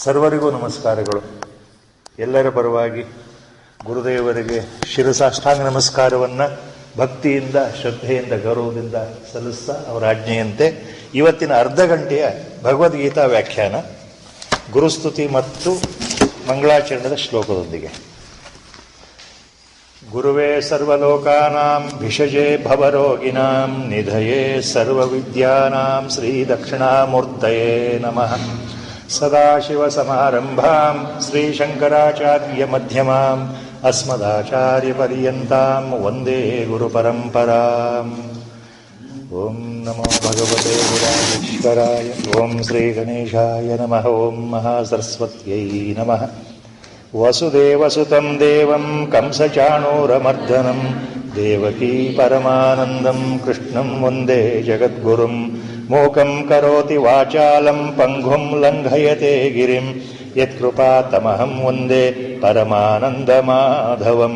ಸರ್ವರಿಗೂ ನಮಸ್ಕಾರಗಳು. ಎಲ್ಲರ ಪರವಾಗಿ ಗುರುದೇವರಿಗೆ ಶಿರಸಾಷ್ಟಾಂಗ ನಮಸ್ಕಾರವನ್ನು ಭಕ್ತಿಯಿಂದ, ಶ್ರದ್ಧೆಯಿಂದ, ಗೌರವದಿಂದ ಸಲ್ಲಿಸ್ತಾ ಅವರ ಆಜ್ಞೆಯಂತೆ ಇವತ್ತಿನ ಅರ್ಧ ಗಂಟೆಯ ಭಗವದ್ಗೀತಾ ವ್ಯಾಖ್ಯಾನ ಗುರುಸ್ತುತಿ ಮತ್ತು ಮಂಗಳಾಚರಣದ ಶ್ಲೋಕದೊಂದಿಗೆ. ಗುರುವೇ ಸರ್ವಲೋಕಾನಾಂ ಭಿಷಜೇ ಭವರೋಗಿಣಾಂ ನಿಧಯೇ ಸರ್ವವಿದ್ಯಾನಾಂ ಶ್ರೀ ದಕ್ಷಿಣಾಮೂರ್ತಯೇ ನಮಃ. ಸದಾಶಿವಸಮಾರಂಭಾಂ ಶ್ರೀಶಂಕರಾಚಾರ್ಯಮಧ್ಯಮಾಂ ಅಸ್ಮದಾಚಾರ್ಯಪರ್ಯಂತಾಂ ವಂದೇ ಗುರುಪರಂಪರಾಂ. ಓಂ ನಮೋ ಭಗವತೆ ಗುರಾಧೀಶ್ವರಾಯ. ಓಂ ಶ್ರೀ ಗಣೇಶಾಯ ನಮಃ. ಓಂ ಮಹಾಸರಸ್ವತ್ಯೈ ನಮಃ. ವಸುದೇವಸುತಂ ದೇವಂ ಕಂಸಚಾಣೂರಮರ್ದನಂ ದೇವಕೀ ಪರಮಾನಂದಂ ಕೃಷ್ಣಂ ವಂದೇ ಜಗದ್ಗುರುಂ. ಮೂಕಂ ಕರೋತಿ ವಾಚಾಲಂ ಪಂಗುಂ ಲಂಘಯತೆ ಗಿರಿಂ ಯತ್ಕೃಪಾತಮಹಂ ವಂದೇ ಪರಮಾನಂದಮಾಧವಂ.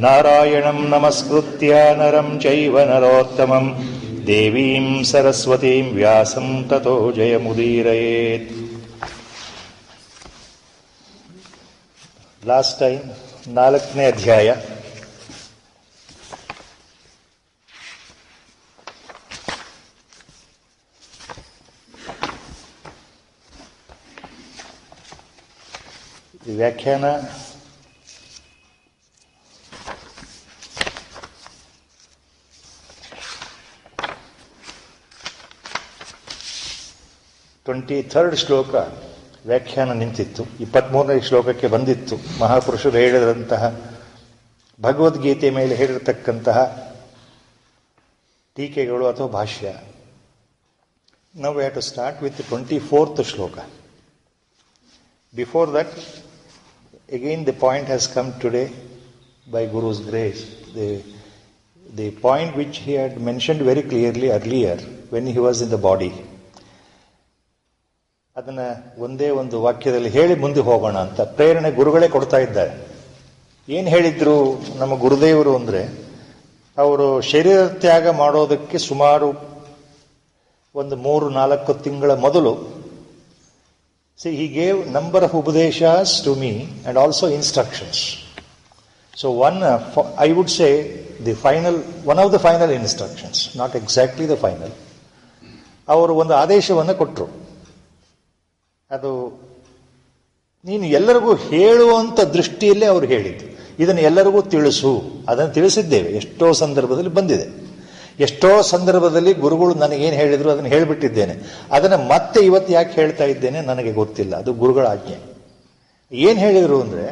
ನಾರಾಯಣಂ ನಮಸ್ಕೃತ್ಯ ನರಂ ಚೈವ ನರೋತ್ತಮಂ ದೇವೀಂ ಸರಸ್ವತೀಂ ವ್ಯಾಸಂ ತತೋ ಜಯಮುದೀರಯೇತ್. ಲಾಸ್ಟ್ ಟೈಮ್ 4ನೇ ಅಧ್ಯಾಯ. ಈ ವ್ಯಾಖ್ಯಾನ ಶ್ಲೋಕ ವ್ಯಾಖ್ಯಾನ ನಿಂತಿತ್ತು. 23ನೇ ಶ್ಲೋಕಕ್ಕೆ ಬಂದಿತ್ತು. ಮಹಾಪುರುಷರು ಹೇಳಿದಂತಹ ಭಗವದ್ಗೀತೆ ಮೇಲೆ ಹೇಳಿರತಕ್ಕಂತಹ ಟೀಕೆಗಳು ಅಥವಾ ಭಾಷ್ಯ. ನಾವು have to start with 24th ಶ್ಲೋಕ. Before that, again the point has come today by Guru's grace. The point which he had mentioned very clearly earlier when he was in the body. ಅದನ್ನು ಒಂದೇ ಒಂದು ವಾಕ್ಯದಲ್ಲಿ ಹೇಳಿ ಮುಂದೆ ಹೋಗೋಣ ಅಂತ ಪ್ರೇರಣೆ ಗುರುಗಳೇ ಕೊಡ್ತಾ ಇದ್ದಾರೆ. ಏನು ಹೇಳಿದ್ರು ನಮ್ಮ ಗುರುದೇವರು ಅಂದರೆ, ಅವರು ಶರೀರ ತ್ಯಾಗ ಮಾಡೋದಕ್ಕೆ ಸುಮಾರು ಒಂದು 3-4 ತಿಂಗಳ ಮೊದಲು, see, he gave number of upadeshas to me and also instructions. So I would say one of the final instructions, not exactly the final. ಅವರು ಒಂದು ಆದೇಶವನ್ನು ಕೊಟ್ಟರು. ಅದು ನೀನು ಎಲ್ಲರಿಗೂ ಹೇಳುವಂಥ ದೃಷ್ಟಿಯಲ್ಲೇ ಅವರು ಹೇಳಿದ್ದು. ಇದನ್ನು ಎಲ್ಲರಿಗೂ ತಿಳಿಸು. ಅದನ್ನು ತಿಳಿಸಿದ್ದೇವೆ, ಎಷ್ಟೋ ಸಂದರ್ಭದಲ್ಲಿ ಬಂದಿದೆ. ಎಷ್ಟೋ ಸಂದರ್ಭದಲ್ಲಿ ಗುರುಗಳು ನನಗೇನು ಹೇಳಿದ್ರು ಅದನ್ನು ಹೇಳಿಬಿಟ್ಟಿದ್ದೇನೆ. ಅದನ್ನು ಮತ್ತೆ ಇವತ್ತು ಯಾಕೆ ಹೇಳ್ತಾ ಇದ್ದೇನೆ ನನಗೆ ಗೊತ್ತಿಲ್ಲ. ಅದು ಗುರುಗಳ ಆಜ್ಞೆ. ಏನು ಹೇಳಿದರು ಅಂದರೆ,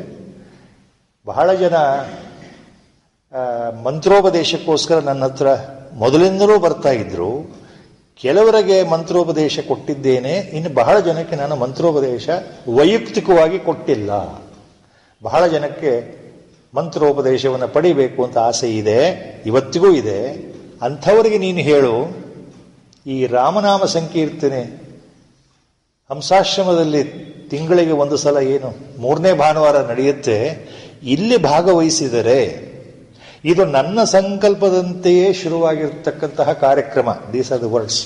ಬಹಳ ಜನ ಮಂತ್ರೋಪದೇಶಕ್ಕೋಸ್ಕರ ನನ್ನ ಹತ್ರ ಮೊದಲಿಂದಲೂ ಬರ್ತಾ ಇದ್ರು. ಕೆಲವರಿಗೆ ಮಂತ್ರೋಪದೇಶ ಕೊಟ್ಟಿದ್ದೇನೆ, ಇನ್ನು ಬಹಳ ಜನಕ್ಕೆ ನಾನು ಮಂತ್ರೋಪದೇಶ ವೈಯಕ್ತಿಕವಾಗಿ ಕೊಟ್ಟಿಲ್ಲ. ಬಹಳ ಜನಕ್ಕೆ ಮಂತ್ರೋಪದೇಶವನ್ನು ಪಡಿಬೇಕು ಅಂತ ಆಸೆ ಇದೆ, ಇವತ್ತಿಗೂ ಇದೆ. ಅಂಥವರಿಗೆ ನೀನು ಹೇಳು, ಈ ರಾಮನಾಮ ಸಂಕೀರ್ತನೆ ಹಂಸಾಶ್ರಮದಲ್ಲಿ ತಿಂಗಳಿಗೆ ಒಂದು ಸಲ, ಏನು 3ನೇ ಭಾನುವಾರ ನಡೆಯುತ್ತೆ, ಇಲ್ಲಿ ಭಾಗವಹಿಸಿದರೆ ಇದು ನನ್ನ ಸಂಕಲ್ಪದಂತೆಯೇ ಶುರುವಾಗಿರ್ತಕ್ಕಂತಹ ಕಾರ್ಯಕ್ರಮ. These are the words.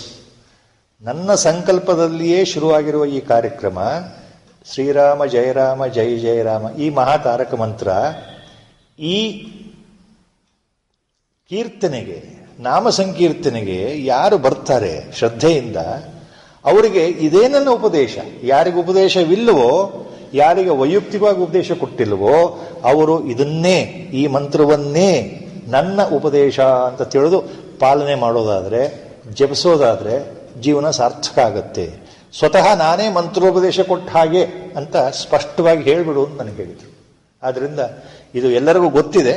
ನನ್ನ ಸಂಕಲ್ಪದಲ್ಲಿಯೇ ಶುರುವಾಗಿರುವ ಈ ಕಾರ್ಯಕ್ರಮ, ಶ್ರೀರಾಮ ಜಯರಾಮ ಜೈ ಜಯರಾಮ, ಈ ಮಹಾತಾರಕ ಮಂತ್ರ, ಈ ಕೀರ್ತನೆಗೆ, ನಾಮ ಸಂಕೀರ್ತನೆಗೆ ಯಾರು ಬರ್ತಾರೆ ಶ್ರದ್ಧೆಯಿಂದ, ಅವರಿಗೆ ಇದೇ ನನ್ನ ಉಪದೇಶ. ಯಾರಿಗೆ ಉಪದೇಶವಿಲ್ಲವೋ, ಯಾರಿಗೆ ವೈಯಕ್ತಿಕವಾಗಿ ಉಪದೇಶ ಕೊಟ್ಟಿಲ್ವೋ, ಅವರು ಇದನ್ನೇ, ಈ ಮಂತ್ರವನ್ನೇ ನನ್ನ ಉಪದೇಶ ಅಂತ ತಿಳಿದು ಪಾಲನೆ ಮಾಡೋದಾದರೆ, ಜಪಿಸೋದಾದರೆ ಜೀವನ ಸಾರ್ಥಕ ಆಗತ್ತೆ. ಸ್ವತಃ ನಾನೇ ಮಂತ್ರೋಪದೇಶ ಕೊಟ್ಟ ಹಾಗೆ ಅಂತ ಸ್ಪಷ್ಟವಾಗಿ ಹೇಳಿಬಿಡು ಅಂತ ನನಗೆ ಹೇಳಿದರು. ಆದ್ದರಿಂದ ಇದು ಎಲ್ಲರಿಗೂ ಗೊತ್ತಿದೆ,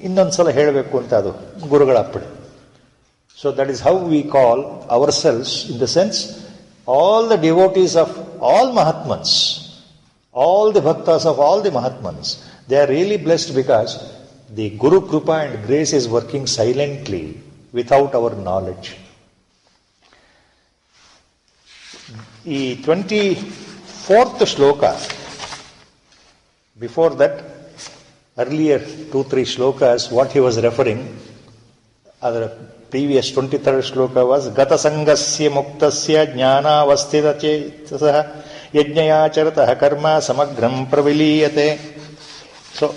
ಇನ್ನೊಂದು ಸಲ ಹೇಳಬೇಕು ಅಂತ ಅದು ಗುರುಗಳ ಅಪ್ಪಣೆ. So that is how we call ourselves, in the sense all the devotees of all ಮಹಾತ್ಮನ್ಸ್, all the bhaktas of all the mahatmans, they are really blessed because the Guru Krupa and grace is working silently without our knowledge. ಈ 24th ಶ್ಲೋಕ, before that earlier 2-3 shlokas what he was referring, ಅದರ previous 23rd ಶ್ಲೋಕ was ಗತ ಸಂಗಸ್ಯ ಮುಕ್ತಸ್ಯ ಜ್ಞಾನಾವಸ್ಥಿತ ಚೇತಸಃ ಯಜ್ಞಯಾಚರತಃ ಕರ್ಮ ಸಮಗ್ರಂ ಪ್ರವಿಲೀಯತೆ. So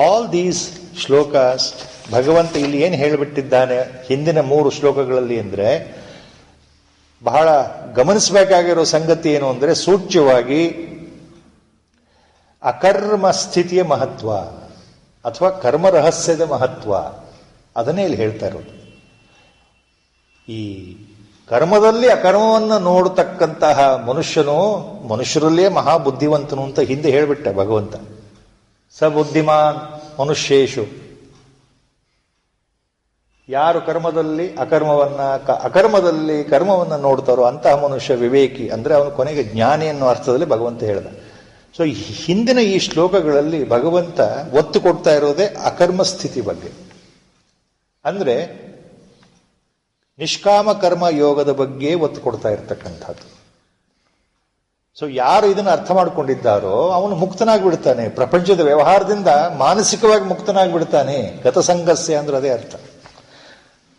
all these shlokas ಭಗವಂತ ಇಲ್ಲಿ ಏನು ಹೇಳಿಬಿಟ್ಟಿದ್ದಾನೆ ಹಿಂದಿನ 3 ಶ್ಲೋಕಗಳಲ್ಲಿ ಅಂದರೆ, ಬಹಳ ಗಮನಿಸಬೇಕಾಗಿರೋ ಸಂಗತಿ ಏನು ಅಂದರೆ, ಸೂಚ್ಯವಾಗಿ ಅಕರ್ಮ ಸ್ಥಿತಿಯ ಮಹತ್ವ ಅಥವಾ ಕರ್ಮ ರಹಸ್ಯದ ಮಹತ್ವ ಅದನ್ನೇ ಇಲ್ಲಿ ಹೇಳ್ತಾ ಇರೋದು. ಈ ಕರ್ಮದಲ್ಲಿ ಅಕರ್ಮವನ್ನು ನೋಡತಕ್ಕಂತಹ ಮನುಷ್ಯರಲ್ಲೇ ಮಹಾಬುದ್ಧಿವಂತನು ಅಂತ ಹಿಂದೆ ಹೇಳಿಬಿಟ್ಟ ಭಗವಂತ. ಸ ಬುದ್ಧಿಮಾನ್ ಮನುಷ್ಯೇಶು, ಯಾರು ಕರ್ಮದಲ್ಲಿ ಅಕರ್ಮದಲ್ಲಿ ಕರ್ಮವನ್ನು ನೋಡ್ತಾರೋ ಅಂತಹ ಮನುಷ್ಯ ವಿವೇಕಿ, ಅಂದರೆ ಅವನು ಕೊನೆಗೆ ಜ್ಞಾನಿ ಅನ್ನೋ ಅರ್ಥದಲ್ಲಿ ಭಗವಂತ ಹೇಳ್ದ. ಸೊ ಹಿಂದಿನ ಈ ಶ್ಲೋಕಗಳಲ್ಲಿ ಭಗವಂತ ಒತ್ತು ಕೊಡ್ತಾ ಇರೋದೇ ಅಕರ್ಮ ಸ್ಥಿತಿ ಬಗ್ಗೆ, ಅಂದ್ರೆ ನಿಷ್ಕಾಮ ಕರ್ಮ ಯೋಗದ ಬಗ್ಗೆ ಒತ್ತು ಕೊಡ್ತಾ ಇರ್ತಕ್ಕಂಥದ್ದು. ಸೊ ಯಾರು ಇದನ್ನು ಅರ್ಥ ಮಾಡ್ಕೊಂಡಿದ್ದಾರೋ ಅವನು ಮುಕ್ತನಾಗ್ಬಿಡ್ತಾನೆ, ಪ್ರಪಂಚದ ವ್ಯವಹಾರದಿಂದ ಮಾನಸಿಕವಾಗಿ ಮುಕ್ತನಾಗ್ಬಿಡ್ತಾನೆ. ಗತಸಂಗಸ್ಯ ಅಂದ್ರೆ ಅದೇ ಅರ್ಥ.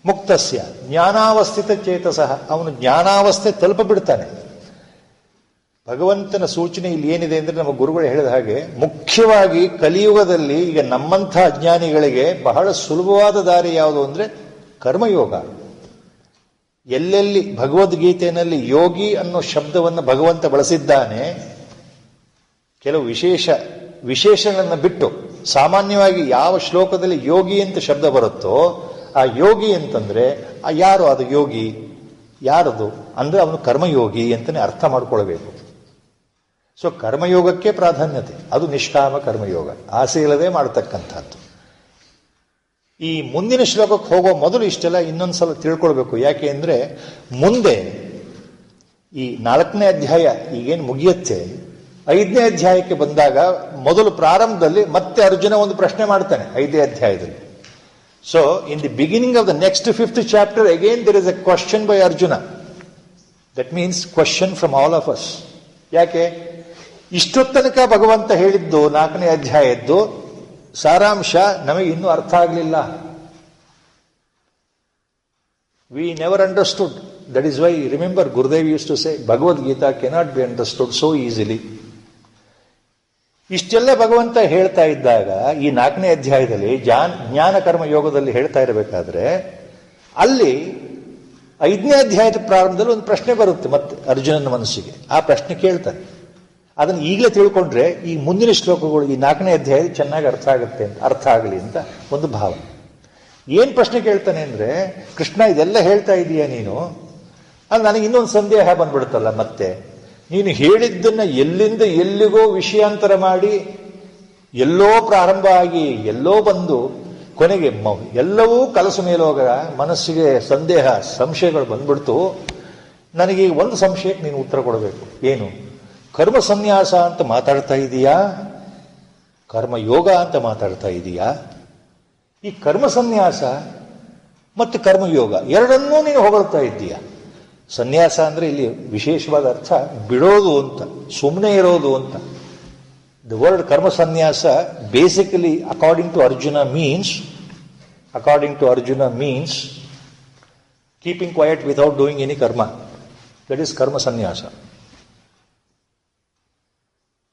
ಮುಕ್ತಸ್ಯ ಜ್ಞಾನಾವಸ್ಥಿತ ಚೇತಸಃ, ಅವನು ಜ್ಞಾನಾವಸ್ಥೆ ತಲುಪ ಬಿಡ್ತಾನೆ. ಭಗವಂತನ ಸೂಚನೆ ಇಲ್ಲಿ ಏನಿದೆ ಅಂದ್ರೆ, ನಮ್ಮ ಗುರುಗಳು ಹೇಳಿದ ಹಾಗೆ ಮುಖ್ಯವಾಗಿ ಕಲಿಯುಗದಲ್ಲಿ ಈಗ ನಮ್ಮಂಥ ಅಜ್ಞಾನಿಗಳಿಗೆ ಬಹಳ ಸುಲಭವಾದ ದಾರಿ ಯಾವುದು ಅಂದ್ರೆ ಕರ್ಮಯೋಗ. ಎಲ್ಲೆಲ್ಲಿ ಭಗವದ್ಗೀತೆಯಲ್ಲಿ ಯೋಗಿ ಅನ್ನೋ ಶಬ್ದವನ್ನು ಭಗವಂತ ಬಳಸಿದ್ದಾನೆ, ಕೆಲವು ವಿಶೇಷಗಳನ್ನು ಬಿಟ್ಟು ಸಾಮಾನ್ಯವಾಗಿ ಯಾವ ಶ್ಲೋಕದಲ್ಲಿ ಯೋಗಿ ಅಂತ ಶಬ್ದ ಬರುತ್ತೋ ಆ ಯೋಗಿ ಅಂತಂದ್ರೆ ಯಾರು ಅದು ಯೋಗಿ, ಯಾರದು ಅಂದ್ರೆ ಅವನು ಕರ್ಮಯೋಗಿ ಅಂತಾನೆ ಅರ್ಥ ಮಾಡ್ಕೊಳ್ಬೇಕು. ಸೊ ಕರ್ಮಯೋಗಕ್ಕೆ ಪ್ರಾಧಾನ್ಯತೆ, ಅದು ನಿಷ್ಕಾಮ ಕರ್ಮಯೋಗ, ಆಸೆ ಇಲ್ಲದೆ ಮಾಡತಕ್ಕಂಥದ್ದು. ಈ ಮುಂದಿನ ಶ್ಲೋಕಕ್ಕೆ ಹೋಗೋ ಮೊದಲು ಇಷ್ಟೆಲ್ಲ ಇನ್ನೊಂದ್ಸಲ ತಿಳ್ಕೊಳ್ಬೇಕು. ಯಾಕೆ ಅಂದ್ರೆ ಮುಂದೆ ಈ 4ನೇ ಅಧ್ಯಾಯ ಈಗೇನು ಮುಗಿಯುತ್ತೆ, 5ನೇ ಅಧ್ಯಾಯಕ್ಕೆ ಬಂದಾಗ ಮೊದಲು ಪ್ರಾರಂಭದಲ್ಲಿ ಮತ್ತೆ ಅರ್ಜುನ ಒಂದು ಪ್ರಶ್ನೆ ಮಾಡ್ತಾನೆ 5ನೇ ಅಧ್ಯಾಯದಲ್ಲಿ. So in the beginning of the next 5th chapter again there is a question by Arjuna. That means question from all of us. ಯಾಕೆ ಇಷ್ಟೊತ್ತನಕ ಭಗವಂತ ಹೇಳಿದ್ದು 4ನೇ ಅಧ್ಯಾಯದ್ದು ಸಾರಾಂಶ ನಮಗೆ ಇನ್ನೂ ಅರ್ಥ ಆಗಲಿಲ್ಲ. We never understood. That is why remember Gurudev use to say Bhagavad Gita cannot be understood so easily. ಇಷ್ಟೆಲ್ಲ ಭಗವಂತ ಹೇಳ್ತಾ ಇದ್ದಾಗ ಈ 4ನೇ ಅಧ್ಯಾಯದಲ್ಲಿ ಜ್ಞಾನ ಕರ್ಮ ಯೋಗದಲ್ಲಿ ಹೇಳ್ತಾ ಇರಬೇಕಾದ್ರೆ ಅಲ್ಲಿ 5ನೇ ಅಧ್ಯಾಯದ ಪ್ರಾರಂಭದಲ್ಲಿ ಒಂದು ಪ್ರಶ್ನೆ ಬರುತ್ತೆ ಮತ್ತೆ ಅರ್ಜುನನ ಮನಸ್ಸಿಗೆ. ಆ ಪ್ರಶ್ನೆ ಕೇಳ್ತಾನೆ. ಅದನ್ನು ಈಗಲೇ ತಿಳ್ಕೊಂಡ್ರೆ ಈ ಮುಂದಿನ ಶ್ಲೋಕಗಳು ಈ 4ನೇ ಅಧ್ಯಾಯ ಚೆನ್ನಾಗಿ ಅರ್ಥ ಆಗಲಿ ಅಂತ ಒಂದು ಭಾವ. ಏನ್ ಪ್ರಶ್ನೆ ಕೇಳ್ತಾನೆ ಅಂದ್ರೆ, ಕೃಷ್ಣ ಇದೆಲ್ಲ ಹೇಳ್ತಾ ಇದೀಯ ನೀನು, ಅಲ್ಲಿ ನನಗೆ ಇನ್ನೊಂದು ಸಂದೇಹ ಬಂದ್ಬಿಡುತ್ತಲ್ಲ. ಮತ್ತೆ ನೀನು ಹೇಳಿದ್ದನ್ನ ಎಲ್ಲಿಂದ ಎಲ್ಲಿಗೋ ವಿಷಯಾಂತರ ಮಾಡಿ ಎಲ್ಲೋ ಪ್ರಾರಂಭ ಆಗಿ ಎಲ್ಲೋ ಬಂದು ಕೊನೆಗೆ ಎಲ್ಲವೂ ಕಲಸು ಮೇಲೋಗ ಮನಸ್ಸಿಗೆ ಸಂದೇಹ ಸಂಶಯಗಳು ಬಂದ್ಬಿಡ್ತು. ನನಗೆ ಒಂದು ಸಂಶಯಕ್ಕೆ ನೀನು ಉತ್ತರ ಕೊಡಬೇಕು. ಏನು? ಕರ್ಮ ಸನ್ಯಾಸ ಅಂತ ಮಾತಾಡ್ತಾ ಇದೀಯಾ, ಕರ್ಮಯೋಗ ಅಂತ ಮಾತಾಡ್ತಾ ಇದೀಯಾ? ಈ ಕರ್ಮ ಸನ್ಯಾಸ ಮತ್ತು ಕರ್ಮಯೋಗ ಎರಡನ್ನೂ ನೀನು ಹೊಗಳ್ತಾ ಇದ್ದೀಯ. ಸನ್ಯಾಸ ಅಂದ್ರೆ ಇಲ್ಲಿ ವಿಶೇಷವಾದ ಅರ್ಥ ಬಿಡೋದು ಅಂತ, ಸುಮ್ಮನೆ ಇರೋದು ಅಂತ. The word karma sanyasa basically according to Arjuna means keeping quiet without doing any karma. That is karma sanyasa.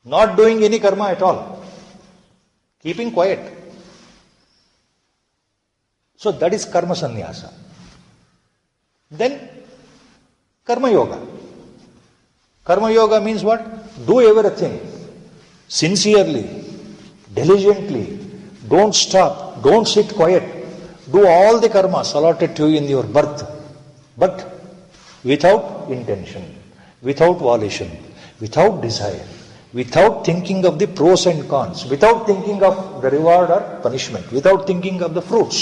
Not doing any karma at all. Keeping quiet. So that is karma sannyasa. Then karma yoga. Karma yoga means what? Do everything sincerely, diligently. Don't stop. Don't sit quiet. Do all the karmas allotted to you in your birth. But without intention, without volition, without desire. Without thinking of the pros and cons, without thinking of the reward or punishment, without thinking of the fruits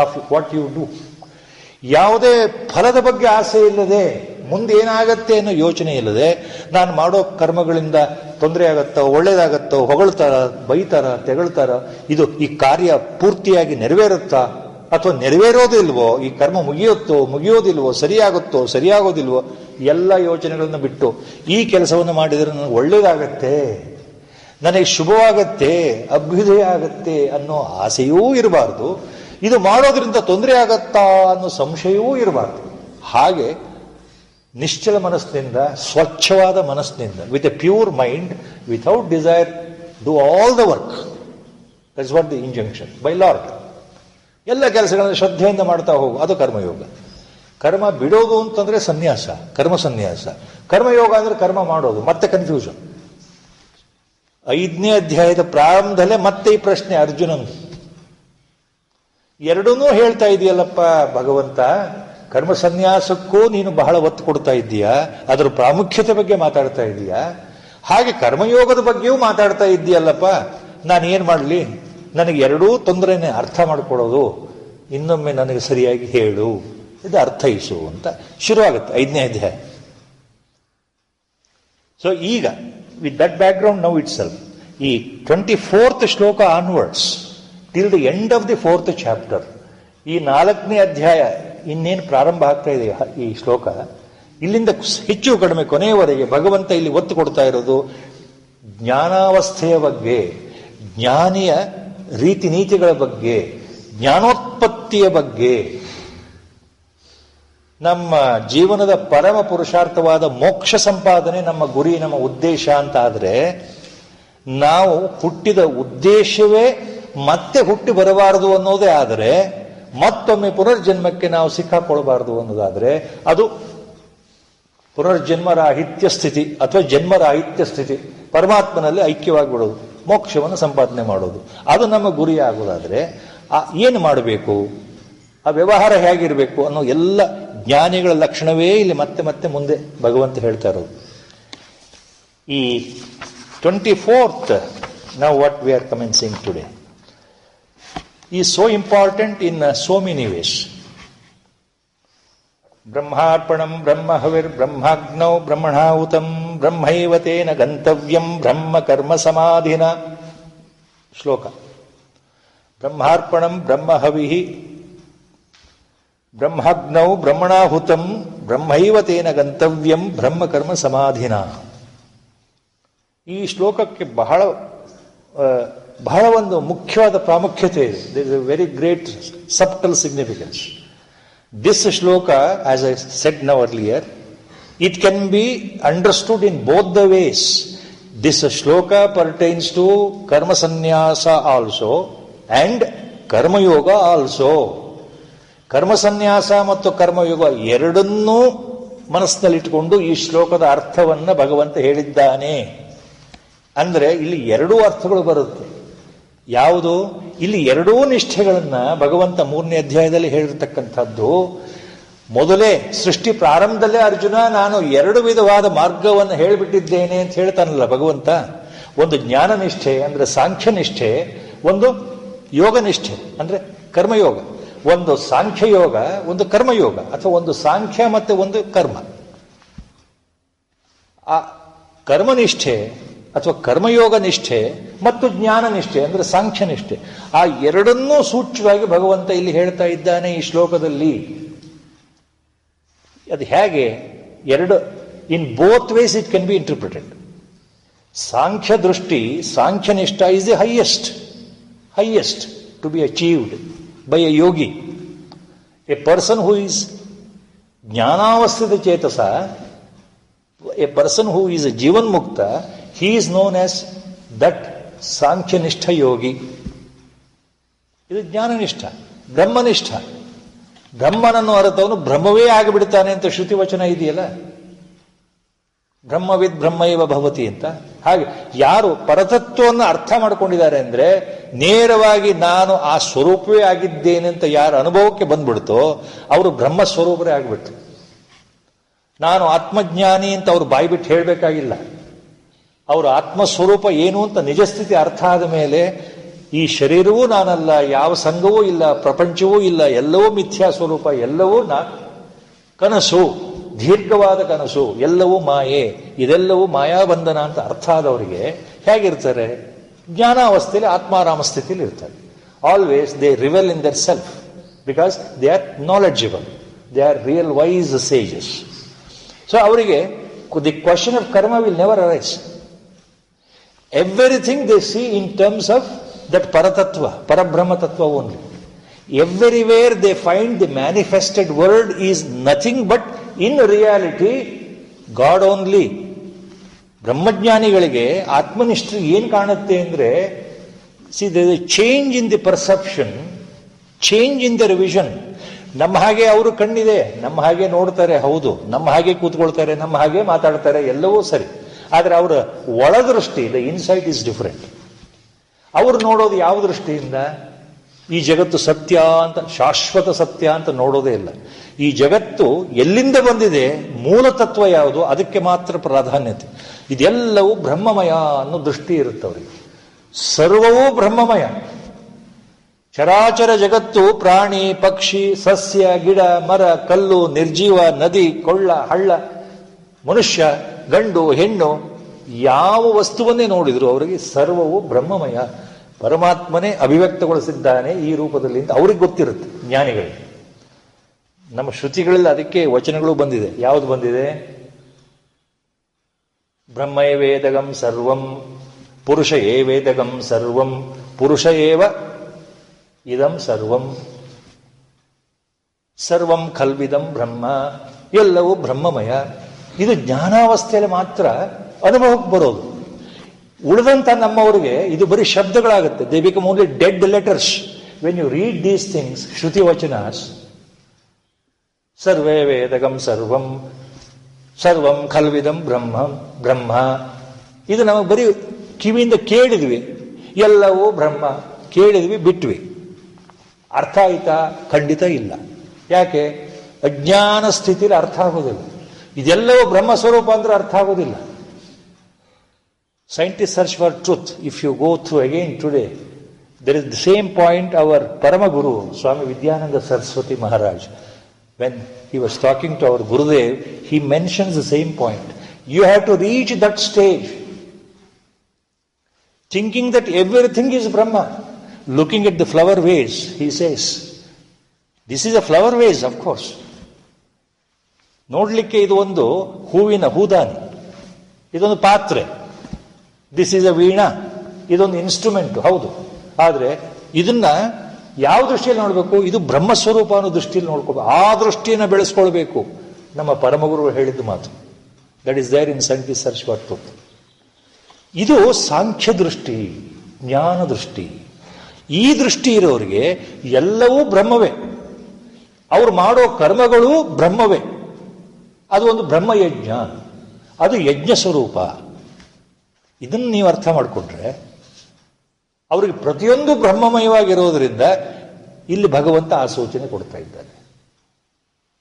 of what you do. ಯಾವುದೇ ಫಲದ ಬಗ್ಗೆ ಆಸೆ ಇಲ್ಲದೆ, ಮುಂದೆ ಏನಾಗತ್ತೆ ಅನ್ನೋ ಯೋಚನೆ ಇಲ್ಲದೆ, ನಾನು ಮಾಡೋ ಕರ್ಮಗಳಿಂದ ತೊಂದರೆ ಆಗತ್ತೋ, ಒಳ್ಳೇದಾಗತ್ತೋ, ಹೊಗಳ್ತಾರ, ಬೈತಾರ, ತೆಗಳ್ತಾರ, ಇದು ಈ ಕಾರ್ಯ ಪೂರ್ತಿಯಾಗಿ ನೆರವೇರುತ್ತಾ ಅಥವಾ ನೆರವೇರೋದಿಲ್ವೋ, ಈ ಕರ್ಮ ಮುಗಿಯೋದಿಲ್ವೋ, ಸರಿಯಾಗೋದಿಲ್ವೋ, ಎಲ್ಲ ಯೋಚನೆಗಳನ್ನು ಬಿಟ್ಟು ಈ ಕೆಲಸವನ್ನು ಮಾಡಿದರೆ ನನಗೆ ಒಳ್ಳೇದಾಗತ್ತೆ, ನನಗೆ ಶುಭವಾಗತ್ತೆ, ಅಭ್ಯುದಯ ಆಗತ್ತೆ ಅನ್ನೋ ಆಸೆಯೂ ಇರಬಾರ್ದು. ಇದು ಮಾಡೋದ್ರಿಂದ ತೊಂದರೆ ಆಗತ್ತಾ ಅನ್ನೋ ಸಂಶಯವೂ ಇರಬಾರ್ದು. ಹಾಗೆ ನಿಶ್ಚಲ ಮನಸ್ಸಿನಿಂದ, ಸ್ವಚ್ಛವಾದ ಮನಸ್ಸಿನಿಂದ, with a pure mind, without desire, do all the work. That's what the injunction by lord. ಎಲ್ಲ ಕೆಲಸಗಳನ್ನು ಶ್ರದ್ಧೆಯಿಂದ ಮಾಡ್ತಾ ಹೋಗು, ಅದು ಕರ್ಮಯೋಗ. ಕರ್ಮ ಬಿಡೋದು ಅಂತಂದ್ರೆ ಸನ್ಯಾಸ, ಕರ್ಮ ಸನ್ಯಾಸ. ಕರ್ಮಯೋಗ ಅಂದ್ರೆ ಕರ್ಮ ಮಾಡೋದು, ಮತ್ತೆ ಕನ್ಫ್ಯೂಷನ್. 5ನೇ ಅಧ್ಯಾಯದ ಪ್ರಾರಂಭದಲ್ಲೇ ಮತ್ತೆ ಈ ಪ್ರಶ್ನೆ ಅರ್ಜುನಂದು. ಎರಡನ್ನೂ ಹೇಳ್ತಾ ಇದೆಯಲ್ಲಪ್ಪ ಭಗವಂತ, ಕರ್ಮ ಸನ್ಯಾಸಕ್ಕೂ ನೀನು ಬಹಳ ಒತ್ತು ಕೊಡ್ತಾ ಇದ್ದೀಯಾ, ಅದರ ಪ್ರಾಮುಖ್ಯತೆ ಬಗ್ಗೆ ಮಾತಾಡ್ತಾ ಇದ್ದೀಯಾ, ಹಾಗೆ ಕರ್ಮಯೋಗದ ಬಗ್ಗೆಯೂ ಮಾತಾಡ್ತಾ ಇದ್ದೀಯಲ್ಲಪ್ಪ, ನಾನು ಏನ್ ಮಾಡಲಿ? ನನಗೆ ಎರಡೂ ತೊಂದರೆನೇ ಅರ್ಥ ಮಾಡಿಕೊಡೋದು, ಇನ್ನೊಮ್ಮೆ ನನಗೆ ಸರಿಯಾಗಿ ಹೇಳು, ಇದು ಅರ್ಥೈಸು ಅಂತ ಶುರುವಾಗುತ್ತೆ 5ನೇ ಅಧ್ಯಾಯ. ಸೊ ಈಗ with that background now it self, ಈ 24th ಶ್ಲೋಕ onwards till the end of the 4th chapter, ಈ 4ನೇ ಅಧ್ಯಾಯ ಇನ್ನೇನು ಪ್ರಾರಂಭ ಆಗ್ತಾ ಇದೆ ಈ ಶ್ಲೋಕ, ಇಲ್ಲಿಂದ ಹೆಚ್ಚು ಕಡಿಮೆ ಕೊನೆಯವರೆಗೆ ಭಗವಂತ ಇಲ್ಲಿ ಒತ್ತು ಕೊಡ್ತಾ ಇರೋದು ಜ್ಞಾನಾವಸ್ಥೆಯ ಬಗ್ಗೆ, ಜ್ಞಾನಿಯ ರೀತಿ ನೀತಿಗಳ ಬಗ್ಗೆ, ಜ್ಞಾನೋತ್ಪತ್ತಿಯ ಬಗ್ಗೆ. ನಮ್ಮ ಜೀವನದ ಪರಮ ಪುರುಷಾರ್ಥವಾದ ಮೋಕ್ಷ ಸಂಪಾದನೆ ನಮ್ಮ ಗುರಿ, ನಮ್ಮ ಉದ್ದೇಶ ಅಂತ ಆದ್ರೆ, ನಾವು ಹುಟ್ಟಿದ ಉದ್ದೇಶವೇ ಮತ್ತೆ ಹುಟ್ಟಿ ಬರಬಾರದು ಅನ್ನೋದೇ ಆದರೆ, ಮತ್ತೊಮ್ಮೆ ಪುನರ್ಜನ್ಮಕ್ಕೆ ನಾವು ಸಿಕ್ಕಾಕೊಳ್ಬಾರದು ಅನ್ನೋದಾದ್ರೆ, ಅದು ಪುನರ್ಜನ್ಮರಾಹಿತ್ಯ ಸ್ಥಿತಿ ಅಥವಾ ಜನ್ಮರಾಹಿತ್ಯ ಸ್ಥಿತಿ, ಪರಮಾತ್ಮನಲ್ಲಿ ಐಕ್ಯವಾಗಿಬಿಡೋದು, ಮೋಕ್ಷವನ್ನು ಸಂಪಾದನೆ ಮಾಡೋದು, ಅದು ನಮ್ಮ ಗುರಿ ಆಗೋದಾದ್ರೆ ಏನು ಮಾಡಬೇಕು, ಆ ವ್ಯವಹಾರ ಹೇಗಿರಬೇಕು ಅನ್ನೋ ಎಲ್ಲ ಜ್ಞಾನಿಗಳ ಲಕ್ಷಣವೇ ಇಲ್ಲಿ ಮತ್ತೆ ಮತ್ತೆ ಮುಂದೆ ಭಗವಂತ ಹೇಳ್ತಾ ಇರೋದು. ಈ 24th, now what we are commencing today, is so important in so many ways. ಬ್ರಹ್ಮಾರ್ಪಣಂ ಬ್ರಹ್ಮಹವಿರ್ ಬ್ರಹ್ಮಾಗ್ನೌ ಬ್ರಹ್ಮಣಾಹುತಂ ಬ್ರಹ್ಮೈವ ತೇನ ಗಂತವ್ಯಂ ಬ್ರಹ್ಮ ಕರ್ಮ ಸಮಾಧಿನ. ಶ್ಲೋಕ. ಬ್ರಹ್ಮಾರ್ಪಣಂ ಬ್ರಹ್ಮಹವಿಃ ಬ್ರಹ್ಮಾಗ್ನೌ ಬ್ರಹ್ಮಣಾಹುತಂ ಬ್ರಹ್ಮೈವ ತೇನ ಗಂತವ್ಯಂ ಬ್ರಹ್ಮ ಕರ್ಮ ಸಮಾಧಿನ. ಈ ಶ್ಲೋಕಕ್ಕೆ ಬಹಳ ಒಂದು ಮುಖ್ಯವಾದ ಪ್ರಾಮುಖ್ಯತೆ ಇದೆ. There is a very great subtle significance. This shloka, as I said now earlier, it can be understood in both the ways. This shloka pertains to karma sannyasa also and karma yoga also. ಕರ್ಮ ಸನ್ಯಾಸ ಮತ್ತು ಕರ್ಮಯೋಗ ಎರಡನ್ನೂ ಮನಸ್ಸಿನಲ್ಲಿಟ್ಟುಕೊಂಡು ಈ ಶ್ಲೋಕದ ಅರ್ಥವನ್ನ ಭಗವಂತ ಹೇಳಿದ್ದಾನೆ. ಅಂದ್ರೆ ಇಲ್ಲಿ ಎರಡೂ ಅರ್ಥಗಳು ಬರುತ್ತೆ. ಯಾವುದು? ಇಲ್ಲಿ ಎರಡೂ ನಿಷ್ಠೆಗಳನ್ನ ಭಗವಂತ 3ನೇ ಅಧ್ಯಾಯದಲ್ಲಿ ಹೇಳಿರ್ತಕ್ಕಂಥದ್ದು. ಮೊದಲೇ ಸೃಷ್ಟಿ ಪ್ರಾರಂಭದಲ್ಲೇ ಅರ್ಜುನ, ನಾನು 2 ವಿಧವಾದ ಮಾರ್ಗವನ್ನು ಹೇಳಿಬಿಟ್ಟಿದ್ದೇನೆ ಅಂತ ಹೇಳ್ತಾನಲ್ಲ ಭಗವಂತ. ಒಂದು ಜ್ಞಾನ ನಿಷ್ಠೆ ಅಂದ್ರೆ ಸಾಂಖ್ಯ ನಿಷ್ಠೆ, ಒಂದು ಯೋಗ ನಿಷ್ಠೆ ಅಂದ್ರೆ ಕರ್ಮಯೋಗ. ಒಂದು ಸಾಂಖ್ಯ ಯೋಗ, ಒಂದು ಕರ್ಮಯೋಗ, ಅಥವಾ ಒಂದು ಸಾಂಖ್ಯ ಮತ್ತೆ ಒಂದು ಕರ್ಮ. ಆ ಕರ್ಮನಿಷ್ಠೆ ಅಥವಾ ಕರ್ಮಯೋಗ ನಿಷ್ಠೆ ಮತ್ತು ಜ್ಞಾನ ನಿಷ್ಠೆ ಅಂದ್ರೆ ಸಾಂಖ್ಯ ನಿಷ್ಠೆ, ಆ ಎರಡನ್ನೂ ಸೂಕ್ಷ್ಮವಾಗಿ ಭಗವಂತ ಇಲ್ಲಿ ಹೇಳ್ತಾ ಇದ್ದಾನೆ ಈ ಶ್ಲೋಕದಲ್ಲಿ. ಅದು ಹೇಗೆ? ಎರಡು, in both ways it can be interpreted. ಸಾಂಖ್ಯ ದೃಷ್ಟಿ, ಸಾಂಖ್ಯನಿಷ್ಠ is the highest to be achieved by a yogi. A person who is jnanavasthita chetasa, a person who is a jivan mukta, he is known as that sankhyanishta yogi. ಇದು ಜ್ಞಾನನಿಷ್ಠ. ಬ್ರಹ್ಮನಿಷ್ಠ, ಬ್ರಹ್ಮನನ್ನು ಅರಿತವನು ಬ್ರಹ್ಮವೇ ಆಗಿಬಿಡ್ತಾನೆ ಅಂತ ಶ್ರುತಿ ವಚನ ಇದೆಯಲ್ಲ, ಬ್ರಹ್ಮವಿದ್ ಬ್ರಹ್ಮೈವ ಭವತಿ ಅಂತ. ಹಾಗೆ ಯಾರು ಪರತತ್ವವನ್ನು ಅರ್ಥ ಮಾಡ್ಕೊಂಡಿದ್ದಾರೆ ಅಂದ್ರೆ, ನೇರವಾಗಿ ನಾನು ಆ ಸ್ವರೂಪವೇ ಆಗಿದ್ದೇನೆ ಅಂತ ಯಾರ ಅನುಭವಕ್ಕೆ ಬಂದ್ಬಿಡ್ತೋ ಅವರು ಬ್ರಹ್ಮ ಸ್ವರೂಪರೇ ಆಗ್ಬಿಟ್ರು. ನಾನು ಆತ್ಮಜ್ಞಾನಿ ಅಂತ ಅವರು ಬಾಯ್ಬಿಟ್ಟು ಹೇಳಬೇಕಾಗಿಲ್ಲ. ಅವರು ಆತ್ಮಸ್ವರೂಪ ಏನು ಅಂತ ನಿಜಸ್ಥಿತಿ ಅರ್ಥ ಆದ ಮೇಲೆ ಈ ಶರೀರವೂ ನಾನಲ್ಲ, ಯಾವ ಸಂಘವೂ ಇಲ್ಲ, ಪ್ರಪಂಚವೂ ಇಲ್ಲ, ಎಲ್ಲವೂ ಮಿಥ್ಯಾ ಸ್ವರೂಪ, ಎಲ್ಲವೂ ಕನಸು, ದೀರ್ಘವಾದ ಕನಸು, ಎಲ್ಲವೂ ಮಾಯೆ, ಇದೆಲ್ಲವೂ ಮಾಯಾಬಂಧನ ಅಂತ ಅರ್ಥ ಆದವರಿಗೆ ಹೇಗಿರ್ತಾರೆ? ಜ್ಞಾನಾವಸ್ಥೆಯಲ್ಲಿ ಆತ್ಮಾರಾಮ ಸ್ಥಿತಿಯಲ್ಲಿ ಇರ್ತಾರೆ. Always they revel in their self because they are knowledgeable, they are real wise sages. So ಅವರಿಗೆ the question of karma will never arise. Everything they see in terms of that ಪರತತ್ವ, ಪರಬ್ರಹ್ಮ ತತ್ವ only. Everywhere they find the manifested world is nothing but in reality God only. ಬ್ರಹ್ಮಜ್ಞಾನಿಗಳಿಗೆ ಆತ್ಮನಿಷ್ಠರಿಗೆ ಏನ್ ಕಾಣುತ್ತೆ ಅಂದ್ರೆ, see the change in the perception, change in the vision. ನಮ್ಮ ಹಾಗೆ ಅವರು ಕಣ್ಣಿದೆ, ನಮ್ಮ ಹಾಗೆ ನೋಡ್ತಾರೆ, ಹೌದು, ನಮ್ಮ ಹಾಗೆ ಕೂತ್ಕೊಳ್ತಾರೆ, ನಮ್ಮ ಹಾಗೆ ಮಾತಾಡ್ತಾರೆ, ಎಲ್ಲವೂ ಸರಿ. ಆದರೆ ಅವರ ಒಳದೃಷ್ಟಿ, ದ ಇನ್ಸೈಟ್ ಈಸ್ ಡಿಫರೆಂಟ್. ಅವರು ನೋಡೋದು ಯಾವ ದೃಷ್ಟಿಯಿಂದ? ಈ ಜಗತ್ತು ಸತ್ಯ ಅಂತ, ಶಾಶ್ವತ ಸತ್ಯ ಅಂತ ನೋಡೋದೇ ಇಲ್ಲ. ಈ ಜಗತ್ತು ಎಲ್ಲಿಂದ ಬಂದಿದೆ, ಮೂಲ ತತ್ವ ಯಾವುದು, ಅದಕ್ಕೆ ಮಾತ್ರ ಪ್ರಾಧಾನ್ಯತೆ. ಇದೆಲ್ಲವೂ ಬ್ರಹ್ಮಮಯ ಅನ್ನೋ ದೃಷ್ಟಿ ಇರುತ್ತೆ ಅವರಿಗೆ. ಸರ್ವವೂ ಬ್ರಹ್ಮಮಯ. ಚರಾಚರ ಜಗತ್ತು, ಪ್ರಾಣಿ, ಪಕ್ಷಿ, ಸಸ್ಯ, ಗಿಡ, ಮರ, ಕಲ್ಲು, ನಿರ್ಜೀವ, ನದಿ, ಕೊಳ್ಳ, ಹಳ್ಳ, ಮನುಷ್ಯ, ಗಂಡು, ಹೆಣ್ಣು, ಯಾವ ವಸ್ತುವನ್ನೇ ನೋಡಿದ್ರು ಅವರಿಗೆ ಸರ್ವವು ಬ್ರಹ್ಮಮಯ. ಪರಮಾತ್ಮನೇ ಅಭಿವ್ಯಕ್ತಗೊಳಿಸಿದ್ದಾನೆ ಈ ರೂಪದಲ್ಲಿ ಅಂತ ಅವ್ರಿಗೆ ಗೊತ್ತಿರುತ್ತೆ ಜ್ಞಾನಿಗಳಿಗೆ. ನಮ್ಮ ಶ್ರುತಿಗಳಲ್ಲಿ ಅದಕ್ಕೆ ವಚನಗಳು ಬಂದಿದೆ. ಯಾವುದು ಬಂದಿದೆ? ಬ್ರಹ್ಮೇ ವೇದಗಂ ಸರ್ವಂ ಪುರುಷ ಏ ವೇದಗಂ ಸರ್ವಂ ಪುರುಷ ಏವ ಇದಂ ಸರ್ವಂ ಸರ್ವಂ ಖಲ್ವಿದಂ ಬ್ರಹ್ಮ. ಎಲ್ಲವೂ ಬ್ರಹ್ಮಮಯ. ಇದು ಜ್ಞಾನಾವಸ್ಥೆಯಲ್ಲಿ ಮಾತ್ರ ಅನುಭವಕ್ಕೆ ಬರೋದು. ಉಳಿದಂತ ನಮ್ಮವರಿಗೆ ಇದು ಬರೀ ಶಬ್ದಗಳಾಗುತ್ತೆ. They become only dead letters when you read these things. ಶ್ರುತಿ ವಚನಾಸ್ ಸರ್ವೇ ವೇದಗಂ ಸರ್ವಂ ಸರ್ವಂ ಖಲ್ವಿದಂ ಬ್ರಹ್ಮ ಬ್ರಹ್ಮ. ಇದು ನಮಗೆ ಬರೀ ಕಿವಿಯಿಂದ ಕೇಳಿದ್ವಿ, ಎಲ್ಲವೂ ಬ್ರಹ್ಮ ಕೇಳಿದ್ವಿ, ಬಿಟ್ವಿ. ಅರ್ಥ ಆಯ್ತಾ? ಖಂಡಿತ ಇಲ್ಲ. ಯಾಕೆ? ಅಜ್ಞಾನ ಸ್ಥಿತಿಯಲ್ಲಿ ಅರ್ಥ ಆಗೋದಿಲ್ಲ. ಇದೆಲ್ಲವೂ ಬ್ರಹ್ಮ ಸ್ವರೂಪ ಅಂದ್ರೆ ಅರ್ಥ ಆಗೋದಿಲ್ಲ. Scientists search for truth. If you go through again today, there is the same point our Parama Guru, Swami Vidyananda Saraswati Maharaj, when he was talking to our Gurudev, he mentions the same point. You have to reach that stage, thinking that everything is Brahma. Looking at the flower vase, he says, this is a flower vase, of course. ನೋಡ್ಲಿಕ್ಕೆ ಇದು ಒಂದು ಹೂವಿನ ಹೂದಾನಿ, ಇದೊಂದು ಪಾತ್ರೆ. This is a Veena, ಇದೊಂದು instrument, ಹೌದು. ಆದರೆ ಇದನ್ನ ಯಾವ ದೃಷ್ಟಿಯಲ್ಲಿ ನೋಡಬೇಕು? ಇದು ಬ್ರಹ್ಮಸ್ವರೂಪ ಅನ್ನೋ ದೃಷ್ಟಿಯಲ್ಲಿ ನೋಡ್ಕೋಬೇಕು. ಆ ದೃಷ್ಟಿಯನ್ನು ಬೆಳೆಸ್ಕೊಳ್ಬೇಕು. ನಮ್ಮ ಪರಮಗುರು ಹೇಳಿದ್ದು ಮಾತು. That is there in scientist search for truth. ಇದು ಸಾಂಖ್ಯ ದೃಷ್ಟಿ, ಜ್ಞಾನ ದೃಷ್ಟಿ. ಈ ದೃಷ್ಟಿ ಇರೋರಿಗೆ ಎಲ್ಲವೂ ಬ್ರಹ್ಮವೇ. ಅವ್ರು ಮಾಡೋ ಕರ್ಮಗಳು ಬ್ರಹ್ಮವೇ. ಅದು ಒಂದು ಬ್ರಹ್ಮಯಜ್ಞ, ಅದು ಯಜ್ಞ ಸ್ವರೂಪ. ಇದನ್ನು ನೀವು ಅರ್ಥ ಮಾಡಿಕೊಂಡ್ರೆ ಅವರಿಗೆ ಪ್ರತಿಯೊಂದು ಬ್ರಹ್ಮಮಯವಾಗಿರೋದ್ರಿಂದ ಇಲ್ಲಿ ಭಗವಂತ ಆ ಸೂಚನೆ ಕೊಡ್ತಾ ಇದ್ದಾನೆ.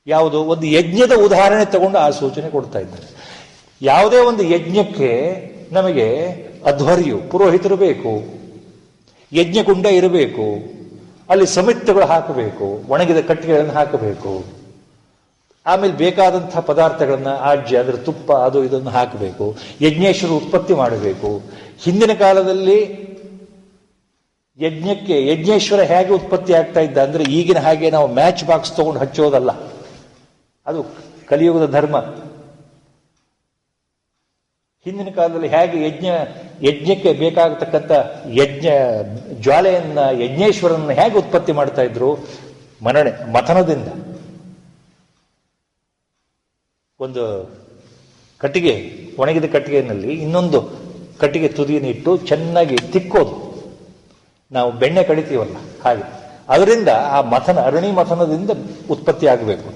ಯಾವುದು? ಒಂದು ಯಜ್ಞದ ಉದಾಹರಣೆ ತಗೊಂಡು ಆ ಸೂಚನೆ ಕೊಡ್ತಾ ಇದ್ದಾನೆ. ಯಾವುದೇ ಒಂದು ಯಜ್ಞಕ್ಕೆ ನಮಗೆ ಅಧ್ವರ್ಯು, ಪುರೋಹಿತರು ಬೇಕು, ಯಜ್ಞಕುಂಡ ಇರಬೇಕು, ಅಲ್ಲಿ ಸಮಿತಿಗಳು ಹಾಕಬೇಕು, ಒಣಗಿದ ಕಟ್ಟಿಗೆಗಳನ್ನು ಹಾಕಬೇಕು, ಆಮೇಲೆ ಬೇಕಾದಂತಹ ಪದಾರ್ಥಗಳನ್ನ ಆಜ್ಯ, ಅದರ ತುಪ್ಪ, ಅದು ಇದನ್ನು ಹಾಕಬೇಕು, ಯಜ್ಞೇಶ್ವರ ಉತ್ಪತ್ತಿ ಮಾಡಬೇಕು. ಹಿಂದಿನ ಕಾಲದಲ್ಲಿ ಯಜ್ಞಕ್ಕೆ ಯಜ್ಞೇಶ್ವರ ಹೇಗೆ ಉತ್ಪತ್ತಿ ಆಗ್ತಾ ಇದ್ದ ಅಂದ್ರೆ ಈಗಿನ ಹಾಗೆ ನಾವು ಮ್ಯಾಚ್ ಬಾಕ್ಸ್ ತಗೊಂಡು ಹಚ್ಚೋದಲ್ಲ. ಅದು ಕಲಿಯುಗದ ಧರ್ಮ. ಹಿಂದಿನ ಕಾಲದಲ್ಲಿ ಹೇಗೆ ಯಜ್ಞಕ್ಕೆ ಬೇಕಾಗತಕ್ಕಂಥ ಯಜ್ಞ ಜ್ವಾಲೆಯನ್ನ, ಯಜ್ಞೇಶ್ವರನ್ನ ಹೇಗೆ ಉತ್ಪತ್ತಿ ಮಾಡ್ತಾ ಇದ್ರು? ಮಥನದಿಂದ. ಒಂದು ಕಟ್ಟಿಗೆ, ಒಣಗಿದ ಕಟ್ಟಿಗೆಯಲ್ಲಿ ಇನ್ನೊಂದು ಕಟ್ಟಿಗೆ ತುದಿಯನ್ನು ಇಟ್ಟು ಚೆನ್ನಾಗಿ ತಿಕ್ಕೋದು. ನಾವು ಬೆಣ್ಣೆ ಕಡಿತೀವಲ್ಲ ಹಾಗೆ. ಅದರಿಂದ ಆ ಮಥನ, ಅರಣಿ ಮಥನದಿಂದ ಉತ್ಪತ್ತಿ ಆಗಬೇಕು.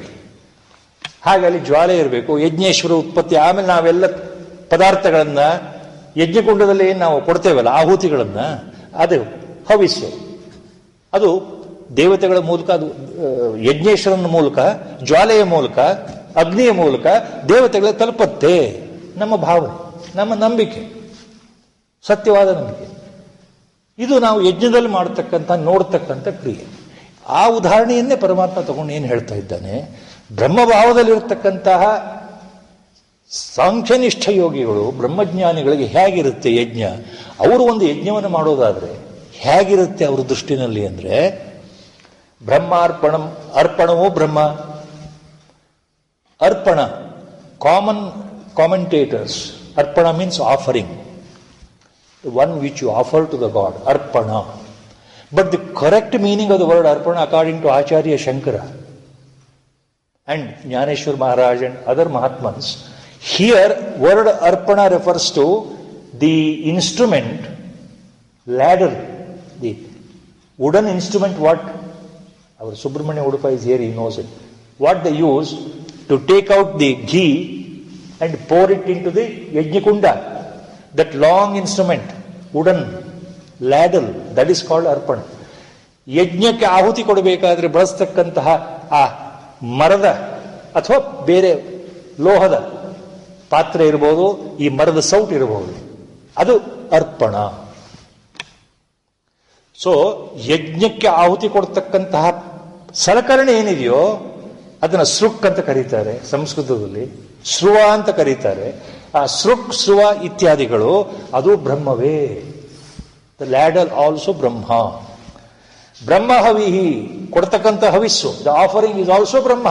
ಹಾಗೆ ಅಲ್ಲಿ ಜ್ವಾಲೆ ಇರಬೇಕು, ಯಜ್ಞೇಶ್ವರ ಉತ್ಪತ್ತಿ. ಆಮೇಲೆ ನಾವೆಲ್ಲ ಪದಾರ್ಥಗಳನ್ನ ಯಜ್ಞಕುಂಡದಲ್ಲಿ ನಾವು ಕೊಡ್ತೇವಲ್ಲ, ಆಹುತಿಗಳನ್ನ, ಅದು ಹವಿಸ್ಸು. ಅದು ದೇವತೆಗಳ ಮೂಲಕ, ಅದು ಯಜ್ಞೇಶ್ವರನ ಮೂಲಕ, ಜ್ವಾಲೆಯ ಮೂಲಕ, ಅಗ್ನಿಯ ಮೂಲಕ ದೇವತೆಗಳ ತಲುಪತ್ತೆ. ನಮ್ಮ ಭಾವನೆ, ನಮ್ಮ ನಂಬಿಕೆ, ಸತ್ಯವಾದ ನಂಬಿಕೆ. ಇದು ನಾವು ಯಜ್ಞದಲ್ಲಿ ಮಾಡತಕ್ಕಂಥ, ನೋಡ್ತಕ್ಕಂಥ ಕ್ರಿಯೆ. ಆ ಉದಾಹರಣೆಯನ್ನೇ ಪರಮಾತ್ಮ ತಗೊಂಡು ಏನು ಹೇಳ್ತಾ ಇದ್ದಾನೆ? ಬ್ರಹ್ಮಭಾವದಲ್ಲಿರತಕ್ಕಂತಹ ಸಾಂಖ್ಯನಿಷ್ಠ ಯೋಗಿಗಳು, ಬ್ರಹ್ಮಜ್ಞಾನಿಗಳಿಗೆ ಹೇಗಿರುತ್ತೆ ಯಜ್ಞ? ಅವರು ಒಂದು ಯಜ್ಞವನ್ನು ಮಾಡೋದಾದ್ರೆ ಹೇಗಿರುತ್ತೆ ಅವ್ರ ದೃಷ್ಟಿನಲ್ಲಿ ಅಂದ್ರೆ, ಬ್ರಹ್ಮಾರ್ಪಣಂ, ಅರ್ಪಣವೋ ಬ್ರಹ್ಮ. ಅರ್ಪಣ, ಕಾಮನ್ ಕಾಮೆಂಟೇಟರ್ಸ್, ಅರ್ಪಣ means offering, one which you offer to the God, ಅರ್ಪಣ. But the correct meaning of the word arpana, according to Acharya Shankara and Jnaneshwar Maharaj and other Mahatmas, here word arpana refers to the instrument, ladle, the wooden instrument. What our Subramanya Udupa is here, he knows it. What they use to take out the ghee and pour it into the Yajñakunda. That long instrument, wooden ladle, that is called arpana. ಯಜ್ಞಕ್ಕೆ ಆಹುತಿ ಕೊಡಬೇಕಾದ್ರೆ ಬಳಸ್ತಕ್ಕಂತಹ ಆ ಮರದ ಅಥವಾ ಬೇರೆ ಲೋಹದ ಪಾತ್ರೆ ಇರಬಹುದು, ಈ ಮರದ ಸೌಟ್ ಇರಬಹುದು, ಅದು ಅರ್ಪಣ. ಸೊ ಯಜ್ಞಕ್ಕೆ ಆಹುತಿ ಕೊಡ್ತಕ್ಕಂತಹ ಸಲಕರಣೆ ಏನಿದೆಯೋ ಅದನ್ನ ಸೃಕ್ ಅಂತ ಕರೀತಾರೆ ಸಂಸ್ಕೃತದಲ್ಲಿ, ಸ್ರುವ ಅಂತ ಕರೀತಾರೆ. ಆ ಸೃಕ್ ಸ್ರುವ ಇತ್ಯಾದಿಗಳು ಅದು ಬ್ರಹ್ಮವೇ. The ladle also Brahma. ಬ್ರಹ್ಮ ಹವಿಹಿ, ಕೊಡ್ತಕ್ಕಂಥ ಹವಿಸ್ಸು, the offering is also Brahma.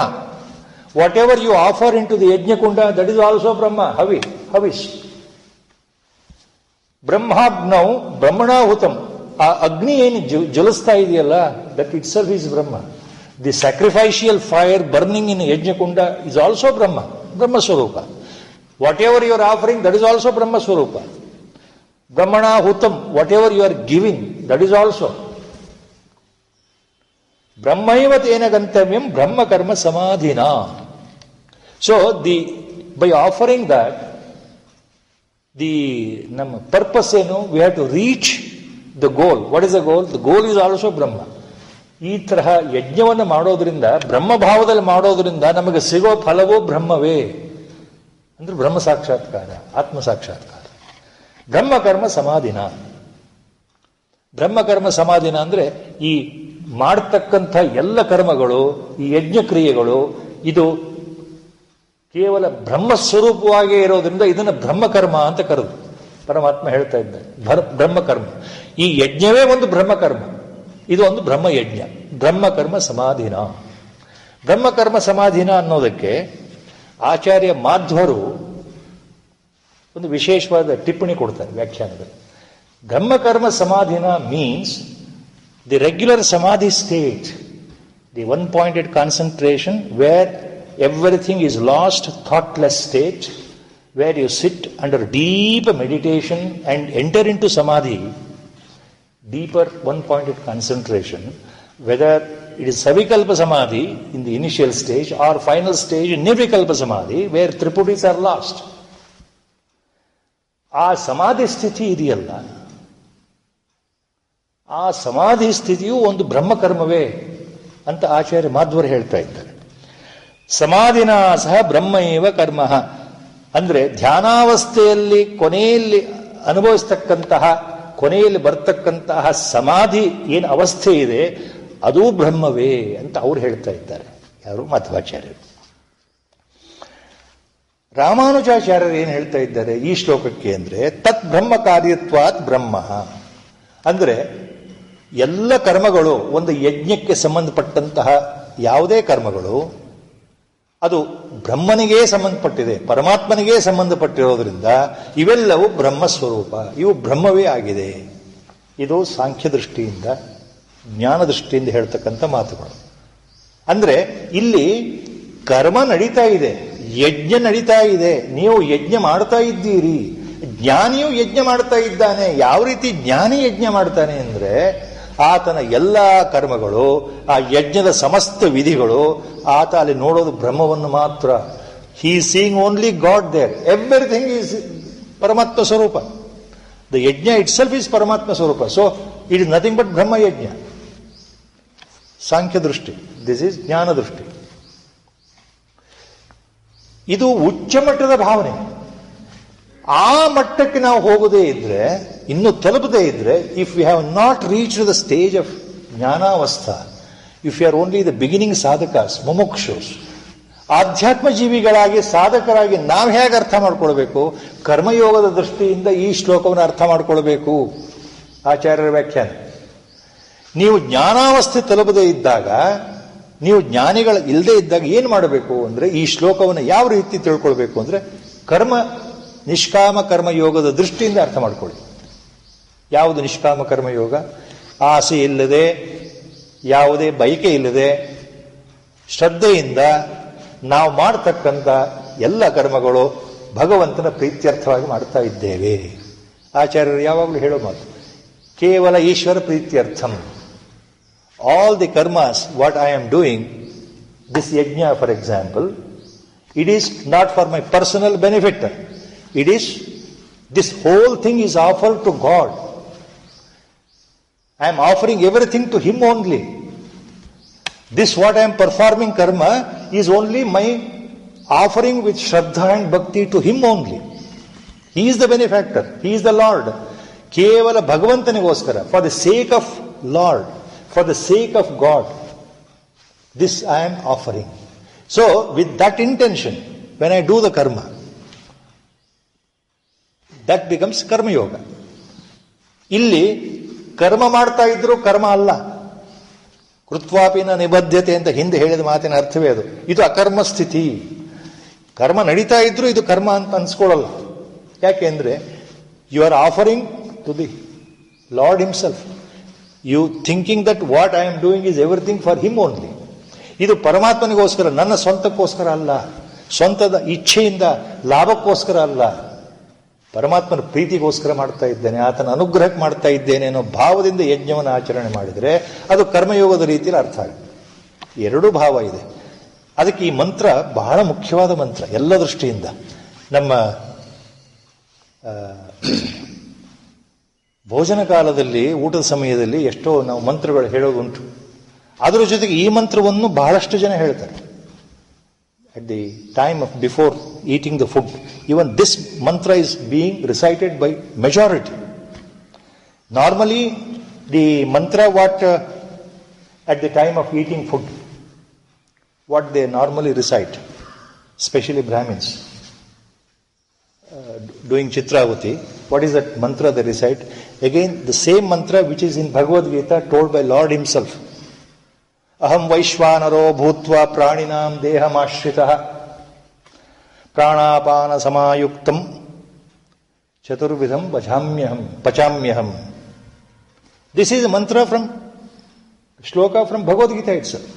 Whatever you offer into the ಯಜ್ಞಕುಂಡ, ದಟ್ ಇಸ್ ಆಲ್ಸೋ ಬ್ರಹ್ಮ, ಹವಿಸ್. ಬ್ರಹ್ಮಾಗ್ನೌ ಬ್ರಹ್ಮಣಾಹುತಂ, ಆ ಅಗ್ನಿ ಏನು ಜ್ವಲಿಸ್ತಾ ಇದೆಯಲ್ಲ, that itself is Brahma. The sacrificial fire burning in ಯಜ್ಞಕುಂಡ ಇಸ್ ಆಲ್ಸೋ ಬ್ರಹ್ಮ, ಬ್ರಹ್ಮಸ್ವರೂಪ. Whatever you are offering, that is also ಬ್ರಹ್ಮಸ್ವರೂಪ. ಬ್ರಹ್ಮಣಾಹುತಂ, whatever you are giving, that is also ಬ್ರಹ್ಮೈವ ತೇನ ಗಂತವ್ಯಂ ಬ್ರಹ್ಮ ಕರ್ಮ ಸಮಾಧಿನ. ಸೊ ಬೈ ಆಫರಿಂಗ್ ದಟ್, ನಮ್ಮ ಪರ್ಪಸ್ ಏನು, we have to reach the goal. What is the goal? The goal is also Brahma. ಈ ತರಹ ಯಜ್ಞವನ್ನು ಮಾಡೋದ್ರಿಂದ, ಬ್ರಹ್ಮಭಾವದಲ್ಲಿ ಮಾಡೋದ್ರಿಂದ ನಮಗೆ ಸಿಗೋ ಫಲವೂ ಬ್ರಹ್ಮವೇ. ಅಂದ್ರೆ ಬ್ರಹ್ಮ ಸಾಕ್ಷಾತ್ಕಾರ, ಆತ್ಮ ಸಾಕ್ಷಾತ್ಕಾರ. ಬ್ರಹ್ಮಕರ್ಮ ಸಮಾಧಿನ. ಬ್ರಹ್ಮಕರ್ಮ ಸಮಾಧಿನ ಅಂದ್ರೆ ಈ ಮಾಡತಕ್ಕಂಥ ಎಲ್ಲ ಕರ್ಮಗಳು, ಈ ಯಜ್ಞ ಕ್ರಿಯೆಗಳು, ಇದು ಕೇವಲ ಬ್ರಹ್ಮಸ್ವರೂಪವಾಗೇ ಇರೋದ್ರಿಂದ ಇದನ್ನು ಬ್ರಹ್ಮಕರ್ಮ ಅಂತ ಕರೆದು ಪರಮಾತ್ಮ ಹೇಳ್ತಾ ಇದ್ದಾರೆ. ಬ್ರಹ್ಮಕರ್ಮ, ಈ ಯಜ್ಞವೇ ಒಂದು ಬ್ರಹ್ಮಕರ್ಮ, ಇದು ಒಂದು ಬ್ರಹ್ಮಯಜ್ಞ. ಬ್ರಹ್ಮಕರ್ಮ ಸಮಾಧಿನ. ಬ್ರಹ್ಮಕರ್ಮ ಸಮಾಧಿನ ಅನ್ನೋದಕ್ಕೆ ಆಚಾರ್ಯ ಮಾಧ್ವರು ಒಂದು ವಿಶೇಷವಾದ ಟಿಪ್ಪಣಿ ಕೊಡ್ತಾರೆ ವ್ಯಾಖ್ಯಾನದಲ್ಲಿ. ಬ್ರಹ್ಮಕರ್ಮ ಸಮಾಧಿನ means the regular samadhi state, the one-pointed concentration where everything is lost, thoughtless state, where you sit under deep meditation and enter into samadhi, deeper one-pointed concentration, whether it is savikalpa samadhi in the initial stage or final stage nirvikalpa samadhi, where triputis are lost. ಆ ಸಮಾಧಿ ಸ್ಥಿತಿ ಇದೆಯಲ್ಲ, ಆ ಸಮಾಧಿ ಸ್ಥಿತಿಯು ಒಂದು ಬ್ರಹ್ಮಕರ್ಮವೇ ಅಂತ ಆಚಾರ್ಯ ಮಾಧ್ವರು ಹೇಳ್ತಾ ಇದ್ದಾರೆ. ಸಮಾಧಿನ ಸಹ ಬ್ರಹ್ಮೈವ ಕರ್ಮ ಅಂದ್ರೆ ಧ್ಯಾನಾವಸ್ಥೆಯಲ್ಲಿ ಕೊನೆಯಲ್ಲಿ ಅನುಭವಿಸ್ತಕ್ಕಂತಹ, ಕೊನೆಯಲ್ಲಿ ಬರ್ತಕ್ಕಂತಹ ಸಮಾಧಿ ಏನು ಅವಸ್ಥೆ ಇದೆ ಅದೂ ಬ್ರಹ್ಮವೇ ಅಂತ ಅವ್ರು ಹೇಳ್ತಾ ಇದ್ದಾರೆ. ಯಾರು? ಮಧ್ವಾಚಾರ್ಯರು. ರಾಮಾನುಜಾಚಾರ್ಯರು ಏನು ಹೇಳ್ತಾ ಇದ್ದಾರೆ ಈ ಶ್ಲೋಕಕ್ಕೆ ಅಂದ್ರೆ, ತತ್ ಬ್ರಹ್ಮ ಕಾರ್ಯತ್ವಾತ್ ಬ್ರಹ್ಮ ಅಂದ್ರೆ ಎಲ್ಲ ಕರ್ಮಗಳು, ಒಂದು ಯಜ್ಞಕ್ಕೆ ಸಂಬಂಧಪಟ್ಟಂತಹ ಯಾವುದೇ ಕರ್ಮಗಳು ಅದು ಬ್ರಹ್ಮನಿಗೇ ಸಂಬಂಧಪಟ್ಟಿದೆ, ಪರಮಾತ್ಮನಿಗೇ ಸಂಬಂಧಪಟ್ಟಿರೋದ್ರಿಂದ ಇವೆಲ್ಲವೂ ಬ್ರಹ್ಮಸ್ವರೂಪ, ಇವು ಬ್ರಹ್ಮವೇ ಆಗಿದೆ. ಇದು ಸಾಂಖ್ಯ ದೃಷ್ಟಿಯಿಂದ, ಜ್ಞಾನ ದೃಷ್ಟಿಯಿಂದ ಹೇಳ್ತಕ್ಕಂಥ ಮಾತುಗಳು. ಅಂದ್ರೆ ಇಲ್ಲಿ ಕರ್ಮ ನಡೀತಾ ಇದೆ, ಯಜ್ಞ ನಡೀತಾ ಇದೆ, ನೀವು ಯಜ್ಞ ಮಾಡ್ತಾ ಇದ್ದೀರಿ. ಜ್ಞಾನಿಯು ಯಜ್ಞ ಮಾಡ್ತಾ ಇದ್ದಾನೆ. ಯಾವ ರೀತಿ ಜ್ಞಾನಿ ಯಜ್ಞ ಮಾಡ್ತಾನೆ ಅಂದ್ರೆ, ಆತನ ಎಲ್ಲ ಕರ್ಮಗಳು, ಆ ಯಜ್ಞದ ಸಮಸ್ತ ವಿಧಿಗಳು, ಆತ ಅಲ್ಲಿ ನೋಡೋದು ಬ್ರಹ್ಮವನ್ನು ಮಾತ್ರ. He is seeing only God there. Everything is ಪರಮಾತ್ಮ ಸ್ವರೂಪ. ದ ಯಜ್ಞ ಇಟ್ ಸೆಲ್ಫ್ ಈಸ್ ಪರಮಾತ್ಮ ಸ್ವರೂಪ. So it is nothing but Brahma ಯಜ್ಞ. ಸಾಂಖ್ಯ ದೃಷ್ಟಿ, ದಿಸ್ ಈಸ್ ಜ್ಞಾನ ದೃಷ್ಟಿ. ಇದು ಉಚ್ಚ ಮಟ್ಟದ ಭಾವನೆ. ಆ ಮಟ್ಟಕ್ಕೆ ನಾವು ಹೋಗದೇ ಇದ್ರೆ, ಇನ್ನು ತಲುಪದೇ ಇದ್ರೆ, if you have not reach the stage of ಜ್ಞಾನಾವಸ್ಥಾ, if you are only the beginning ಸಾಧಕಾಸ್, ಮುಮುಕ್ಷುಸ್, ಆಧ್ಯಾತ್ಮ ಜೀವಿಗಳಾಗಿ ಸಾಧಕರಾಗಿ ನಾವು ಹೇಗೆ ಅರ್ಥ ಮಾಡ್ಕೊಳ್ಬೇಕು? ಕರ್ಮಯೋಗದ ದೃಷ್ಟಿಯಿಂದ ಈ ಶ್ಲೋಕವನ್ನು ಅರ್ಥ ಮಾಡ್ಕೊಳ್ಬೇಕು. ಆಚಾರ್ಯರ ವ್ಯಾಖ್ಯಾನ. ನೀವು ಜ್ಞಾನಾವಸ್ಥೆ ತಲುಪದೇ ಇದ್ದಾಗ, ನೀವು ಜ್ಞಾನಿಗಳ ಇಲ್ಲದೆ ಇದ್ದಾಗ ಏನು ಮಾಡಬೇಕು ಅಂದ್ರೆ, ಈ ಶ್ಲೋಕವನ್ನು ಯಾವ ರೀತಿ ತಿಳ್ಕೊಳ್ಬೇಕು ಅಂದ್ರೆ, ನಿಷ್ಕಾಮ ಕರ್ಮಯೋಗದ ದೃಷ್ಟಿಯಿಂದ ಅರ್ಥ ಮಾಡ್ಕೊಳ್ಳಿ. ಯಾವುದು ನಿಷ್ಕಾಮ ಕರ್ಮಯೋಗ? ಆಸೆ ಇಲ್ಲದೆ, ಯಾವುದೇ ಬಯಕೆ ಇಲ್ಲದೆ, ಶ್ರದ್ಧೆಯಿಂದ ನಾವು ಮಾಡತಕ್ಕಂಥ ಎಲ್ಲ ಕರ್ಮಗಳು ಭಗವಂತನ ಪ್ರೀತ್ಯರ್ಥವಾಗಿ ಮಾಡ್ತಾ ಇದ್ದೇವೆ. ಆಚಾರ್ಯರು ಯಾವಾಗಲೂ ಹೇಳೋ ಮಾತು, ಕೇವಲ ಈಶ್ವರ ಪ್ರೀತ್ಯರ್ಥಂ. ಆಲ್ ದಿ ಕರ್ಮಾಸ್ what I am doing, this ಯಜ್ಞ for example, it is not for my personal benefit. It is, this whole thing is offered to God. I am offering everything to Him only. This what I am performing karma is only my offering with Shraddha and Bhakti to Him only. He is the benefactor. He is the Lord. Kevala Bhagavantanigoskara, for the sake of Lord, for the sake of God, this I am offering. So, with that intention, when I do the karma, that becomes karma yoga. ಇಲ್ಲಿ ಕರ್ಮ ಮಾಡ್ತಾ ಇದ್ರು ಕರ್ಮ ಅಲ್ಲ. ಕೃತ್ವಾಪಿನ ನಿಬದ್ಧತೆ ಅಂತ ಹಿಂದೆ ಹೇಳಿದ ಮಾತಿನ ಅರ್ಥವೇ ಅದು. ಇದು ಅಕರ್ಮ ಸ್ಥಿತಿ. ಕರ್ಮ ನಡೀತಾ ಇದ್ರು ಇದು ಕರ್ಮ ಅಂತ ಅನ್ಸ್ಕೊಳ್ಳಲ್ಲ. ಯಾಕೆಂದ್ರೆ you are offering to the lord himself. You thinking that what I am doing is everything for him only. ಇದು ಪರಮಾತ್ಮನಿಗೋಸ್ಕರ, ನನ್ನ ಸ್ವಂತಕ್ಕೋಸ್ಕರ ಅಲ್ಲ, ಸ್ವಂತದ ಇಚ್ಛೆಯಿಂದ ಲಾಭಕ್ಕೋಸ್ಕರ ಅಲ್ಲ, ಪರಮಾತ್ಮನ ಪ್ರೀತಿಗೋಸ್ಕರ ಮಾಡ್ತಾ ಇದ್ದೇನೆ, ಆತನ ಅನುಗ್ರಹಕ್ಕೆ ಮಾಡ್ತಾ ಇದ್ದೇನೆ ಅನ್ನೋ ಭಾವದಿಂದ ಯಜ್ಞವನ್ನು ಆಚರಣೆ ಮಾಡಿದರೆ ಅದು ಕರ್ಮಯೋಗದ ರೀತಿಯಲ್ಲಿ ಅರ್ಥ ಆಗುತ್ತೆ. ಎರಡೂ ಭಾವ ಇದೆ. ಅದಕ್ಕೆ ಈ ಮಂತ್ರ ಬಹಳ ಮುಖ್ಯವಾದ ಮಂತ್ರ ಎಲ್ಲ ದೃಷ್ಟಿಯಿಂದ. ನಮ್ಮ ಭೋಜನ ಕಾಲದಲ್ಲಿ, ಊಟದ ಸಮಯದಲ್ಲಿ ಎಷ್ಟೋ ನಾವು ಮಂತ್ರಗಳು ಹೇಳೋದುಂಟು. ಅದರ ಜೊತೆಗೆ ಈ ಮಂತ್ರವನ್ನು ಬಹಳಷ್ಟು ಜನ ಹೇಳ್ತಾರೆ. At the time of before eating the food, even this mantra is being recited by majority. Normally, the mantra what at the time of eating food, what they normally recite, especially Brahmins doing Chitravati, what is that mantra they recite? Again, the same mantra which is in Bhagavad Gita told by Lord Himself. ಅಹಂ ವೈಶ್ವಾನರೋ ಭೂತ್ವಾ ಪ್ರಾಣಿನಾಂ ದೇಹಮಾಶ್ರಿತಃ ಪ್ರಾಣಾಪಾನ ಸಮಾಯುಕ್ತಂ ಚತುರ್ವಿಧಂ ಪಚಾಮ್ಯಹಂ. This is a ಮಂತ್ರ from shloka from Bhagavad Gita itself.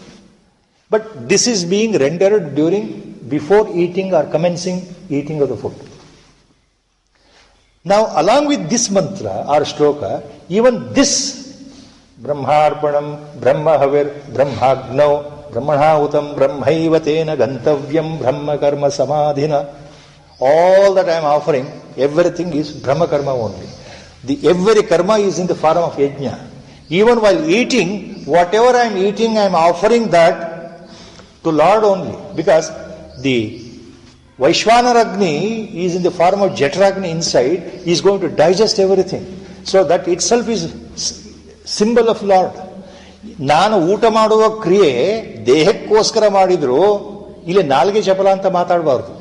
But this is being rendered during before eating or commencing eating of the food. Now, along with this mantra or shloka, even this ಬ್ರಹ್ಮಾರ್ಪಣಂ ಬ್ರಹ್ಮಹವಿರ್ ಬ್ರಹ್ಮಾಗ್ನೌ ಬ್ರಹ್ಮಣಾಹುತಂ ಬ್ರಹ್ಮೈವ ತೇನ ಗಂತವ್ಯಂ ಬ್ರಹ್ಮ ಕರ್ಮ ಸಮಾಧಿನ, all that I am offering, everything is brahma karma only. The every karma is in the form of yajna. Even while eating, whatever I am eating, I am offering that to Lord only, because the Vaishvanar Agni is in the form of Jatragni inside, he is going to digest everything. So that itself is symbol of lord. ನಾನು ಊಟ ಮಾಡುವ ಕ್ರಿಯೆ ದೇಹಕ್ಕೋಸ್ಕರ ಮಾಡಿದ್ರು ಇಲ್ಲಿ ನಾಲ್ಗೆ ಚಪಲ ಅಂತ ಮಾತಾಡಬಾರ್ದು.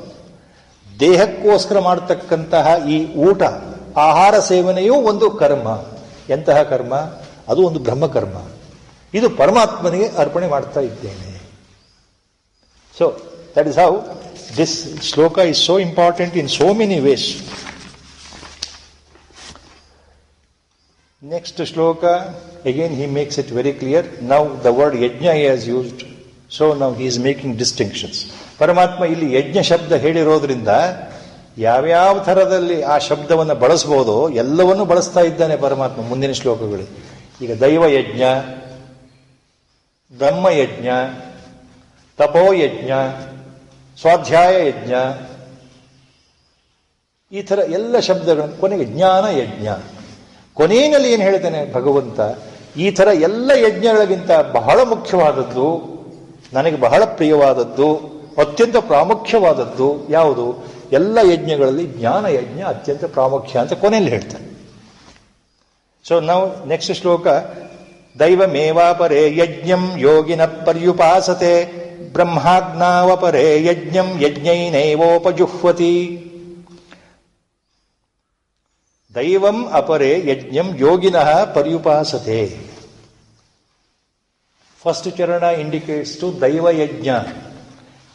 ದೇಹಕ್ಕೋಸ್ಕರ ಮಾಡತಕ್ಕಂತಹ ಈ ಊಟ, ಆಹಾರ ಸೇವನೆಯೂ ಒಂದು ಕರ್ಮ. ಎಂತಹ ಕರ್ಮ? ಅದು ಒಂದು ಬ್ರಹ್ಮಕರ್ಮ. ಇದು ಪರಮಾತ್ಮನಿಗೆ ಅರ್ಪಣೆ ಮಾಡ್ತಾ ಇದ್ದೇನೆ. So that is how this ಶ್ಲೋಕ is so important in so many ways. Next shloka, again he makes it very clear. Now the word yajna he has used, so now he is making distinctions. ಪರಮಾತ್ಮ ಇಲ್ಲಿ ಯಜ್ಞ ಶಬ್ದ ಹೇಳಿರೋದ್ರಿಂದ ಯಾವ್ಯಾವ ಥರದಲ್ಲಿ ಆ ಶಬ್ದವನ್ನು ಬಳಸಬಹುದು ಎಲ್ಲವನ್ನೂ ಬಳಸ್ತಾ ಇದ್ದಾನೆ ಪರಮಾತ್ಮ ಮುಂದಿನ ಶ್ಲೋಕಗಳಲ್ಲಿ. ಈಗ ದೈವಯಜ್ಞ, ಬ್ರಹ್ಮಯಜ್ಞ, ತಪೋಯಜ್ಞ, ಸ್ವಾಧ್ಯಾಯ ಯಜ್ಞ, ಈ ಥರ ಎಲ್ಲ ಶಬ್ದಗಳನ್ನು ಕೊನೆಗೆ ಜ್ಞಾನ ಯಜ್ಞ. ಕೊನೆಯಲ್ಲಿ ಏನು ಹೇಳ್ತಾನೆ ಭಗವಂತ? ಈ ಥರ ಎಲ್ಲ ಯಜ್ಞಗಳಿಗಿಂತ ಬಹಳ ಮುಖ್ಯವಾದದ್ದು, ನನಗೆ ಬಹಳ ಪ್ರಿಯವಾದದ್ದು, ಅತ್ಯಂತ ಪ್ರಾಮುಖ್ಯವಾದದ್ದು ಯಾವುದು? ಎಲ್ಲ ಯಜ್ಞಗಳಲ್ಲಿ ಜ್ಞಾನ ಯಜ್ಞ ಅತ್ಯಂತ ಪ್ರಾಮುಖ್ಯ ಅಂತ ಕೊನೆಯಲ್ಲಿ ಹೇಳ್ತಾನೆ. ಸೊ ನಾವು ನೆಕ್ಸ್ಟ್ ಶ್ಲೋಕ, ದೈವಮೇವಾಪರೇ ಯಜ್ಞಂ ಯೋಗಿನ ಪರ್ಯುಪಾಸತೆ ಬ್ರಹ್ಮಾಗ್ನಾವಪರೇ ಯಜ್ಞಂ ಯಜ್ಞೈನೈವೋಪಜುಹ್ವತಿ. ದೈವಂ ಅಪರೇ ಯಜ್ಞಂ ಯೋಗಿನಃ ಪರ್ಯುಪಾಸತೆ. ಫಸ್ಟ್ ಚರಣ ಇಂಡಿಕೇಟ್ಸ್ ಟು ದೈವಯಜ್ಞ.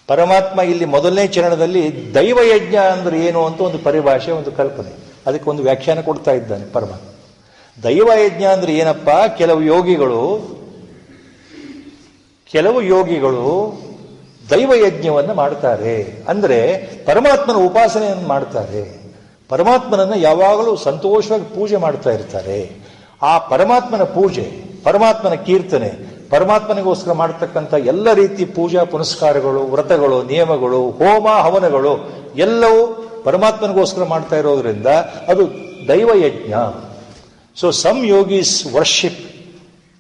ಪರಮಾತ್ಮ ಇಲ್ಲಿ ಮೊದಲನೇ ಚರಣದಲ್ಲಿ ದೈವಯಜ್ಞ ಅಂದ್ರೆ ಏನು ಅಂತ ಒಂದು ಪರಿಭಾಷೆ, ಒಂದು ಕಲ್ಪನೆ, ಅದಕ್ಕೆ ಒಂದು ವ್ಯಾಖ್ಯಾನ ಕೊಡ್ತಾ ಇದ್ದಾನೆ ಪರಮಾತ್ಮ. ದೈವಯಜ್ಞ ಅಂದ್ರೆ ಏನಪ್ಪ? ಕೆಲವು ಯೋಗಿಗಳು ದೈವಯಜ್ಞವನ್ನು ಮಾಡ್ತಾರೆ. ಅಂದ್ರೆ ಪರಮಾತ್ಮನ ಉಪಾಸನೆಯನ್ನು ಮಾಡ್ತಾರೆ. ಪರಮಾತ್ಮನನ್ನು ಯಾವಾಗಲೂ ಸಂತೋಷವಾಗಿ ಪೂಜೆ ಮಾಡ್ತಾ ಇರ್ತಾರೆ. ಆ ಪರಮಾತ್ಮನ ಪೂಜೆ, ಪರಮಾತ್ಮನ ಕೀರ್ತನೆ, ಪರಮಾತ್ಮನಿಗೋಸ್ಕರ ಮಾಡತಕ್ಕಂಥ ಎಲ್ಲ ರೀತಿ ಪೂಜಾ ಪುನಸ್ಕಾರಗಳು, ವ್ರತಗಳು, ನಿಯಮಗಳು, ಹೋಮ ಹವನಗಳು ಎಲ್ಲವೂ ಪರಮಾತ್ಮನಿಗೋಸ್ಕರ ಮಾಡ್ತಾ ಇರೋದ್ರಿಂದ ಅದು ದೈವಯಜ್ಞ. So some yogis worship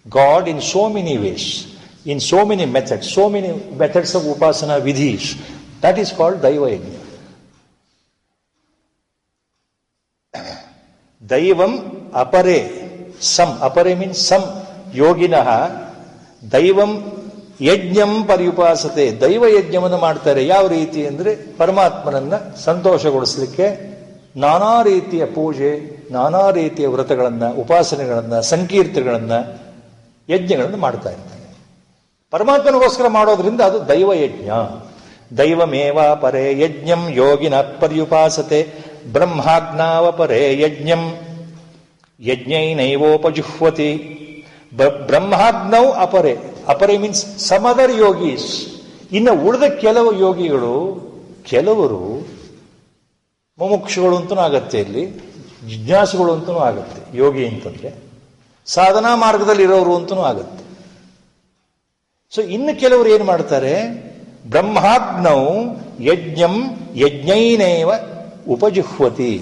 God in so many ways, in so many methods of upasana vidhis. That is called daiva yajna. Daivam apare, apare means some yoginah daivam ಯಜ್ಞಂ ಪರ್ಯುಪಾಸತೆ. ದೈವ ಯಜ್ಞವನ್ನು ಮಾಡ್ತಾರೆ. ಯಾವ ರೀತಿ ಅಂದರೆ ಪರಮಾತ್ಮನನ್ನ ಸಂತೋಷಗೊಳಿಸಲಿಕ್ಕೆ ನಾನಾ ರೀತಿಯ ಪೂಜೆ, ನಾನಾ ರೀತಿಯ ವ್ರತಗಳನ್ನು, ಉಪಾಸನೆಗಳನ್ನು, ಸಂಕೀರ್ತನೆಗಳನ್ನು, ಯಜ್ಞಗಳನ್ನು ಮಾಡ್ತಾ ಇರ್ತಾರೆ. ಪರಮಾತ್ಮನಿಗೋಸ್ಕರ ಮಾಡೋದ್ರಿಂದ ಅದು ದೈವಯಜ್ಞ. ದೈವಮೇವ ಪರೇ ಯಜ್ಞಂ ಯೋಗಿನ ಪರ್ಯುಪಾಸತೆ ಬ್ರಹ್ಮಾಜ್ಞಾವಪರೇ ಯಜ್ಞಂ ಯಜ್ಞೈನೈವೋಪಜುಹ್ವತಿ. ಬ್ರಹ್ಮಾಜ್ಞೌ ಅಪರೆ, ಅಪರೆ ಮೀನ್ಸ್ ಸಮ್ ಅದರ್ ಯೋಗೀಸ್. ಇನ್ನು ಉಳಿದ ಕೆಲವು ಯೋಗಿಗಳು, ಕೆಲವರು ಮುಮುಕ್ಷುಗಳು ಅಂತನೂ ಆಗತ್ತೆ, ಇಲ್ಲಿ ಜಿಜ್ಞಾಸುಗಳು ಅಂತನೂ ಆಗತ್ತೆ. ಯೋಗಿ ಅಂತಂದ್ರೆ ಸಾಧನಾ ಮಾರ್ಗದಲ್ಲಿ ಇರೋರು ಅಂತನೂ ಆಗತ್ತೆ. ಸೊ ಇನ್ನು ಕೆಲವರು ಏನು ಮಾಡ್ತಾರೆ? ಬ್ರಹ್ಮಾಗ್ನೌ ಯಜ್ಞಂ ಯಜ್ಞೈನೇವ ಉಪಜುಹ್ವತಿ.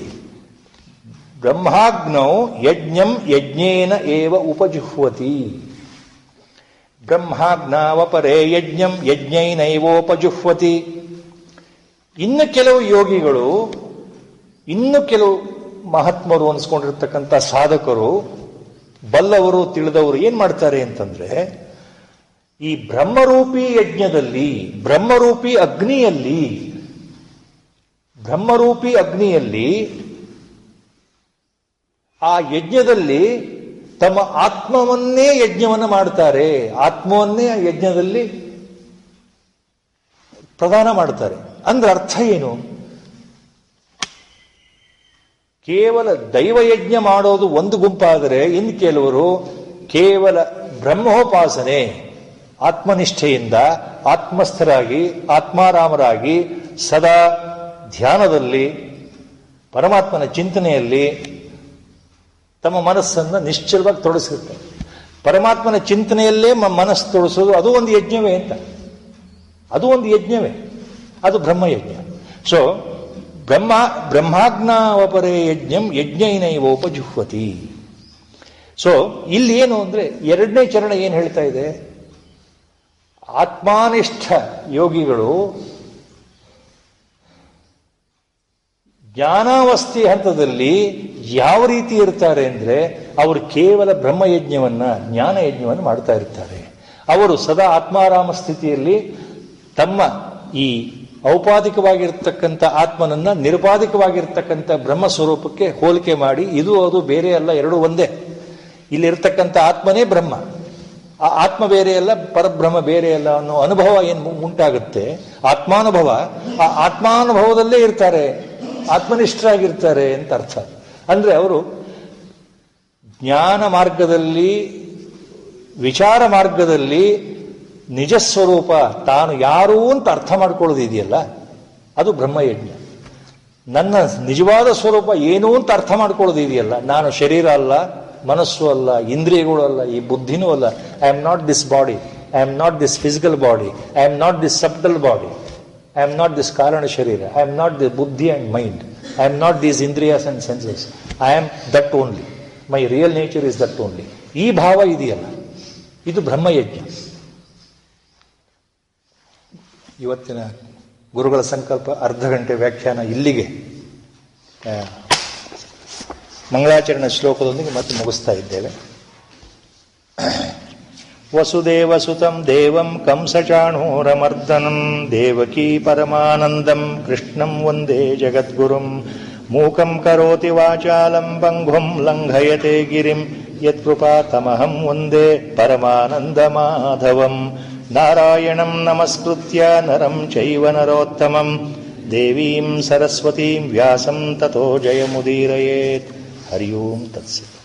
ಬ್ರಹ್ಮಾಗ್ನೌ ಯಜ್ಞಂ ಯಜ್ಞೇನ ಏವ ಉಪಜುಹ್ವತಿ. ಬ್ರಹ್ಮಾಗ್ನಾವಪರೇ ಯಜ್ಞಂ ಯಜ್ಞೈನೈವೋಪಜುಹ್ವತಿ. ಇನ್ನು ಕೆಲವು ಯೋಗಿಗಳು, ಇನ್ನು ಕೆಲವು ಮಹಾತ್ಮರು ಅನಿಸ್ಕೊಂಡಿರ್ತಕ್ಕಂಥ ಸಾಧಕರು, ಬಲ್ಲವರು, ತಿಳಿದವರು ಏನ್ ಮಾಡ್ತಾರೆ ಅಂತಂದ್ರೆ, ಈ ಬ್ರಹ್ಮರೂಪಿ ಯಜ್ಞದಲ್ಲಿ, ಬ್ರಹ್ಮರೂಪಿ ಅಗ್ನಿಯಲ್ಲಿ ಆ ಯಜ್ಞದಲ್ಲಿ ತಮ್ಮ ಆತ್ಮವನ್ನೇ ಯಜ್ಞವನ್ನು ಮಾಡ್ತಾರೆ. ಆತ್ಮವನ್ನೇ ಆ ಯಜ್ಞದಲ್ಲಿ ಪ್ರದಾನ ಮಾಡ್ತಾರೆ. ಅಂದ್ರೆ ಅರ್ಥ ಏನು? ಕೇವಲ ದೈವಯಜ್ಞ ಮಾಡೋದು ಒಂದು ಗುಂಪಾದರೆ, ಇನ್ನು ಕೆಲವರು ಕೇವಲ ಬ್ರಹ್ಮೋಪಾಸನೆ, ಆತ್ಮನಿಷ್ಠೆಯಿಂದ ಆತ್ಮಸ್ಥರಾಗಿ, ಆತ್ಮಾರಾಮರಾಗಿ, ಸದಾ ಧ್ಯಾನದಲ್ಲಿ, ಪರಮಾತ್ಮನ ಚಿಂತನೆಯಲ್ಲಿ ತಮ್ಮ ಮನಸ್ಸನ್ನು ನಿಶ್ಚಲವಾಗಿ ತೊಡಗಿಸುತ್ತಾರೆ. ಪರಮಾತ್ಮನ ಚಿಂತನೆಯಲ್ಲೇ ಮನಸ್ಸು ತೊಡಗಿಸೋದು ಅದು ಒಂದು ಯಜ್ಞವೇ ಅಂತ. ಅದು ಒಂದು ಯಜ್ಞವೇ, ಅದು ಬ್ರಹ್ಮಯಜ್ಞ. ಸೊ ಬ್ರಹ್ಮಾಜ್ಞಾವಪರೇ ಯಜ್ಞಂ ಯಜ್ಞೈನೈವೋಪಜುಹ್ವತಿ. ಸೊ ಇಲ್ಲಿ ಏನು ಅಂದ್ರೆ, ಎರಡನೇ ಚರಣ ಏನು ಹೇಳ್ತಾ ಇದೆ? ಆತ್ಮಾನಿಷ್ಠ ಯೋಗಿಗಳು ಜ್ಞಾನಾವಸ್ಥೆ ಹಂತದಲ್ಲಿ ಯಾವ ರೀತಿ ಇರ್ತಾರೆ ಅಂದ್ರೆ, ಅವರು ಕೇವಲ ಬ್ರಹ್ಮಯಜ್ಞವನ್ನ, ಜ್ಞಾನಯಜ್ಞವನ್ನು ಮಾಡ್ತಾ ಇರ್ತಾರೆ. ಅವರು ಸದಾ ಆತ್ಮಾರಾಮ ಸ್ಥಿತಿಯಲ್ಲಿ ತಮ್ಮ ಈ ಔಪಾಧಿಕವಾಗಿರ್ತಕ್ಕಂಥ ಆತ್ಮನನ್ನ ನಿರುಪಾಧಿಕವಾಗಿರ್ತಕ್ಕಂಥ ಬ್ರಹ್ಮ ಸ್ವರೂಪಕ್ಕೆ ಹೋಲಿಕೆ ಮಾಡಿ, ಇದು ಅದು ಬೇರೆ ಅಲ್ಲ, ಎರಡೂ ಒಂದೇ. ಇಲ್ಲಿರ್ತಕ್ಕಂಥ ಆತ್ಮನೇ ಬ್ರಹ್ಮ, ಆ ಆತ್ಮ ಬೇರೆ ಅಲ್ಲ, ಪರಬ್ರಹ್ಮ ಬೇರೆ ಅಲ್ಲ ಅನ್ನೋ ಅನುಭವ ಏನು ಉಂಟಾಗುತ್ತೆ, ಆತ್ಮಾನುಭವ, ಆ ಆತ್ಮಾನುಭವದಲ್ಲೇ ಇರ್ತಾರೆ, ಆತ್ಮನಿಷ್ಠರಾಗಿರ್ತಾರೆ ಅಂತ ಅರ್ಥ. ಅಂದ್ರೆ ಅವರು ಜ್ಞಾನ ಮಾರ್ಗದಲ್ಲಿ, ವಿಚಾರ ಮಾರ್ಗದಲ್ಲಿ ನಿಜ ಸ್ವರೂಪ ತಾನು ಯಾರು ಅಂತ ಅರ್ಥ ಮಾಡ್ಕೊಳ್ಳೋದು ಇದೆಯಲ್ಲ, ಅದು ಬ್ರಹ್ಮಯಜ್ಞ. ನನ್ನ ನಿಜವಾದ ಸ್ವರೂಪ ಏನು ಅಂತ ಅರ್ಥ ಮಾಡ್ಕೊಳ್ಳೋದು ಇದೆಯಲ್ಲ, ನಾನು ಶರೀರ ಅಲ್ಲ, ಮನಸ್ಸು ಅಲ್ಲ, ಇಂದ್ರಿಯಗಳು ಅಲ್ಲ, ಈ ಬುದ್ಧಿನೂ ಅಲ್ಲ. I am not this body, I am not this physical body, I am not this subtle body, I am not this ಕಾರಣ ಶರೀರ, ಐ ಆಮ್ ನಾಟ್ ದಿ ಬುದ್ಧಿ and mind, I am not these ಇಂದ್ರಿಯಾಸ್ and senses, I am that only, my real nature is that only. ಈ ಭಾವ ಇದೆಯಲ್ಲ, ಇದು ಬ್ರಹ್ಮಯಜ್ಞ. ಇವತ್ತಿನ ಗುರುಗಳ ಸಂಕಲ್ಪ ಅರ್ಧ ಗಂಟೆ ವ್ಯಾಖ್ಯಾನ ಇಲ್ಲಿಗೆ ಮಂಗಳಾಚರಣೆ ಶ್ಲೋಕದೊಂದಿಗೆ ಮತ್ತೆ ಮುಗಿಸ್ತಾ ಇದ್ದೇವೆ. ವಸುದೇವ ಸುತಂ ದೇವಂ ಕಂಸಚಾಣೂರಮರ್ದನಂ ದೇವಕೀ ಪರಮಾನಂದಂ ಕೃಷ್ಣಂ ವಂದೇ ಜಗದ್ಗುರುಂ ಮೂಕಂ ಕರೋತಿ ವಾಚಾಲಂ ಪಂಗುಂ ಲಂಘಯತೆ ಗಿರಿಂ ಯತ್ಕೃಪಾತಮಹಂ ವಂದೇ ಪರಮಾನಂದ ಮಾಧವಂ. ನಾರಾಯಣಂ ನಮಸ್ಕೃತ್ಯ ನರಂ ಚೈವ ನರೋತ್ತಮಂ ದೇವೀಂ ಸರಸ್ವತೀಂ ವ್ಯಾಸಂ ತತೋ ಜಯಮುದೀರಯೇತ್. ಹರಿ ಓಂ ತತ್ಸತ್.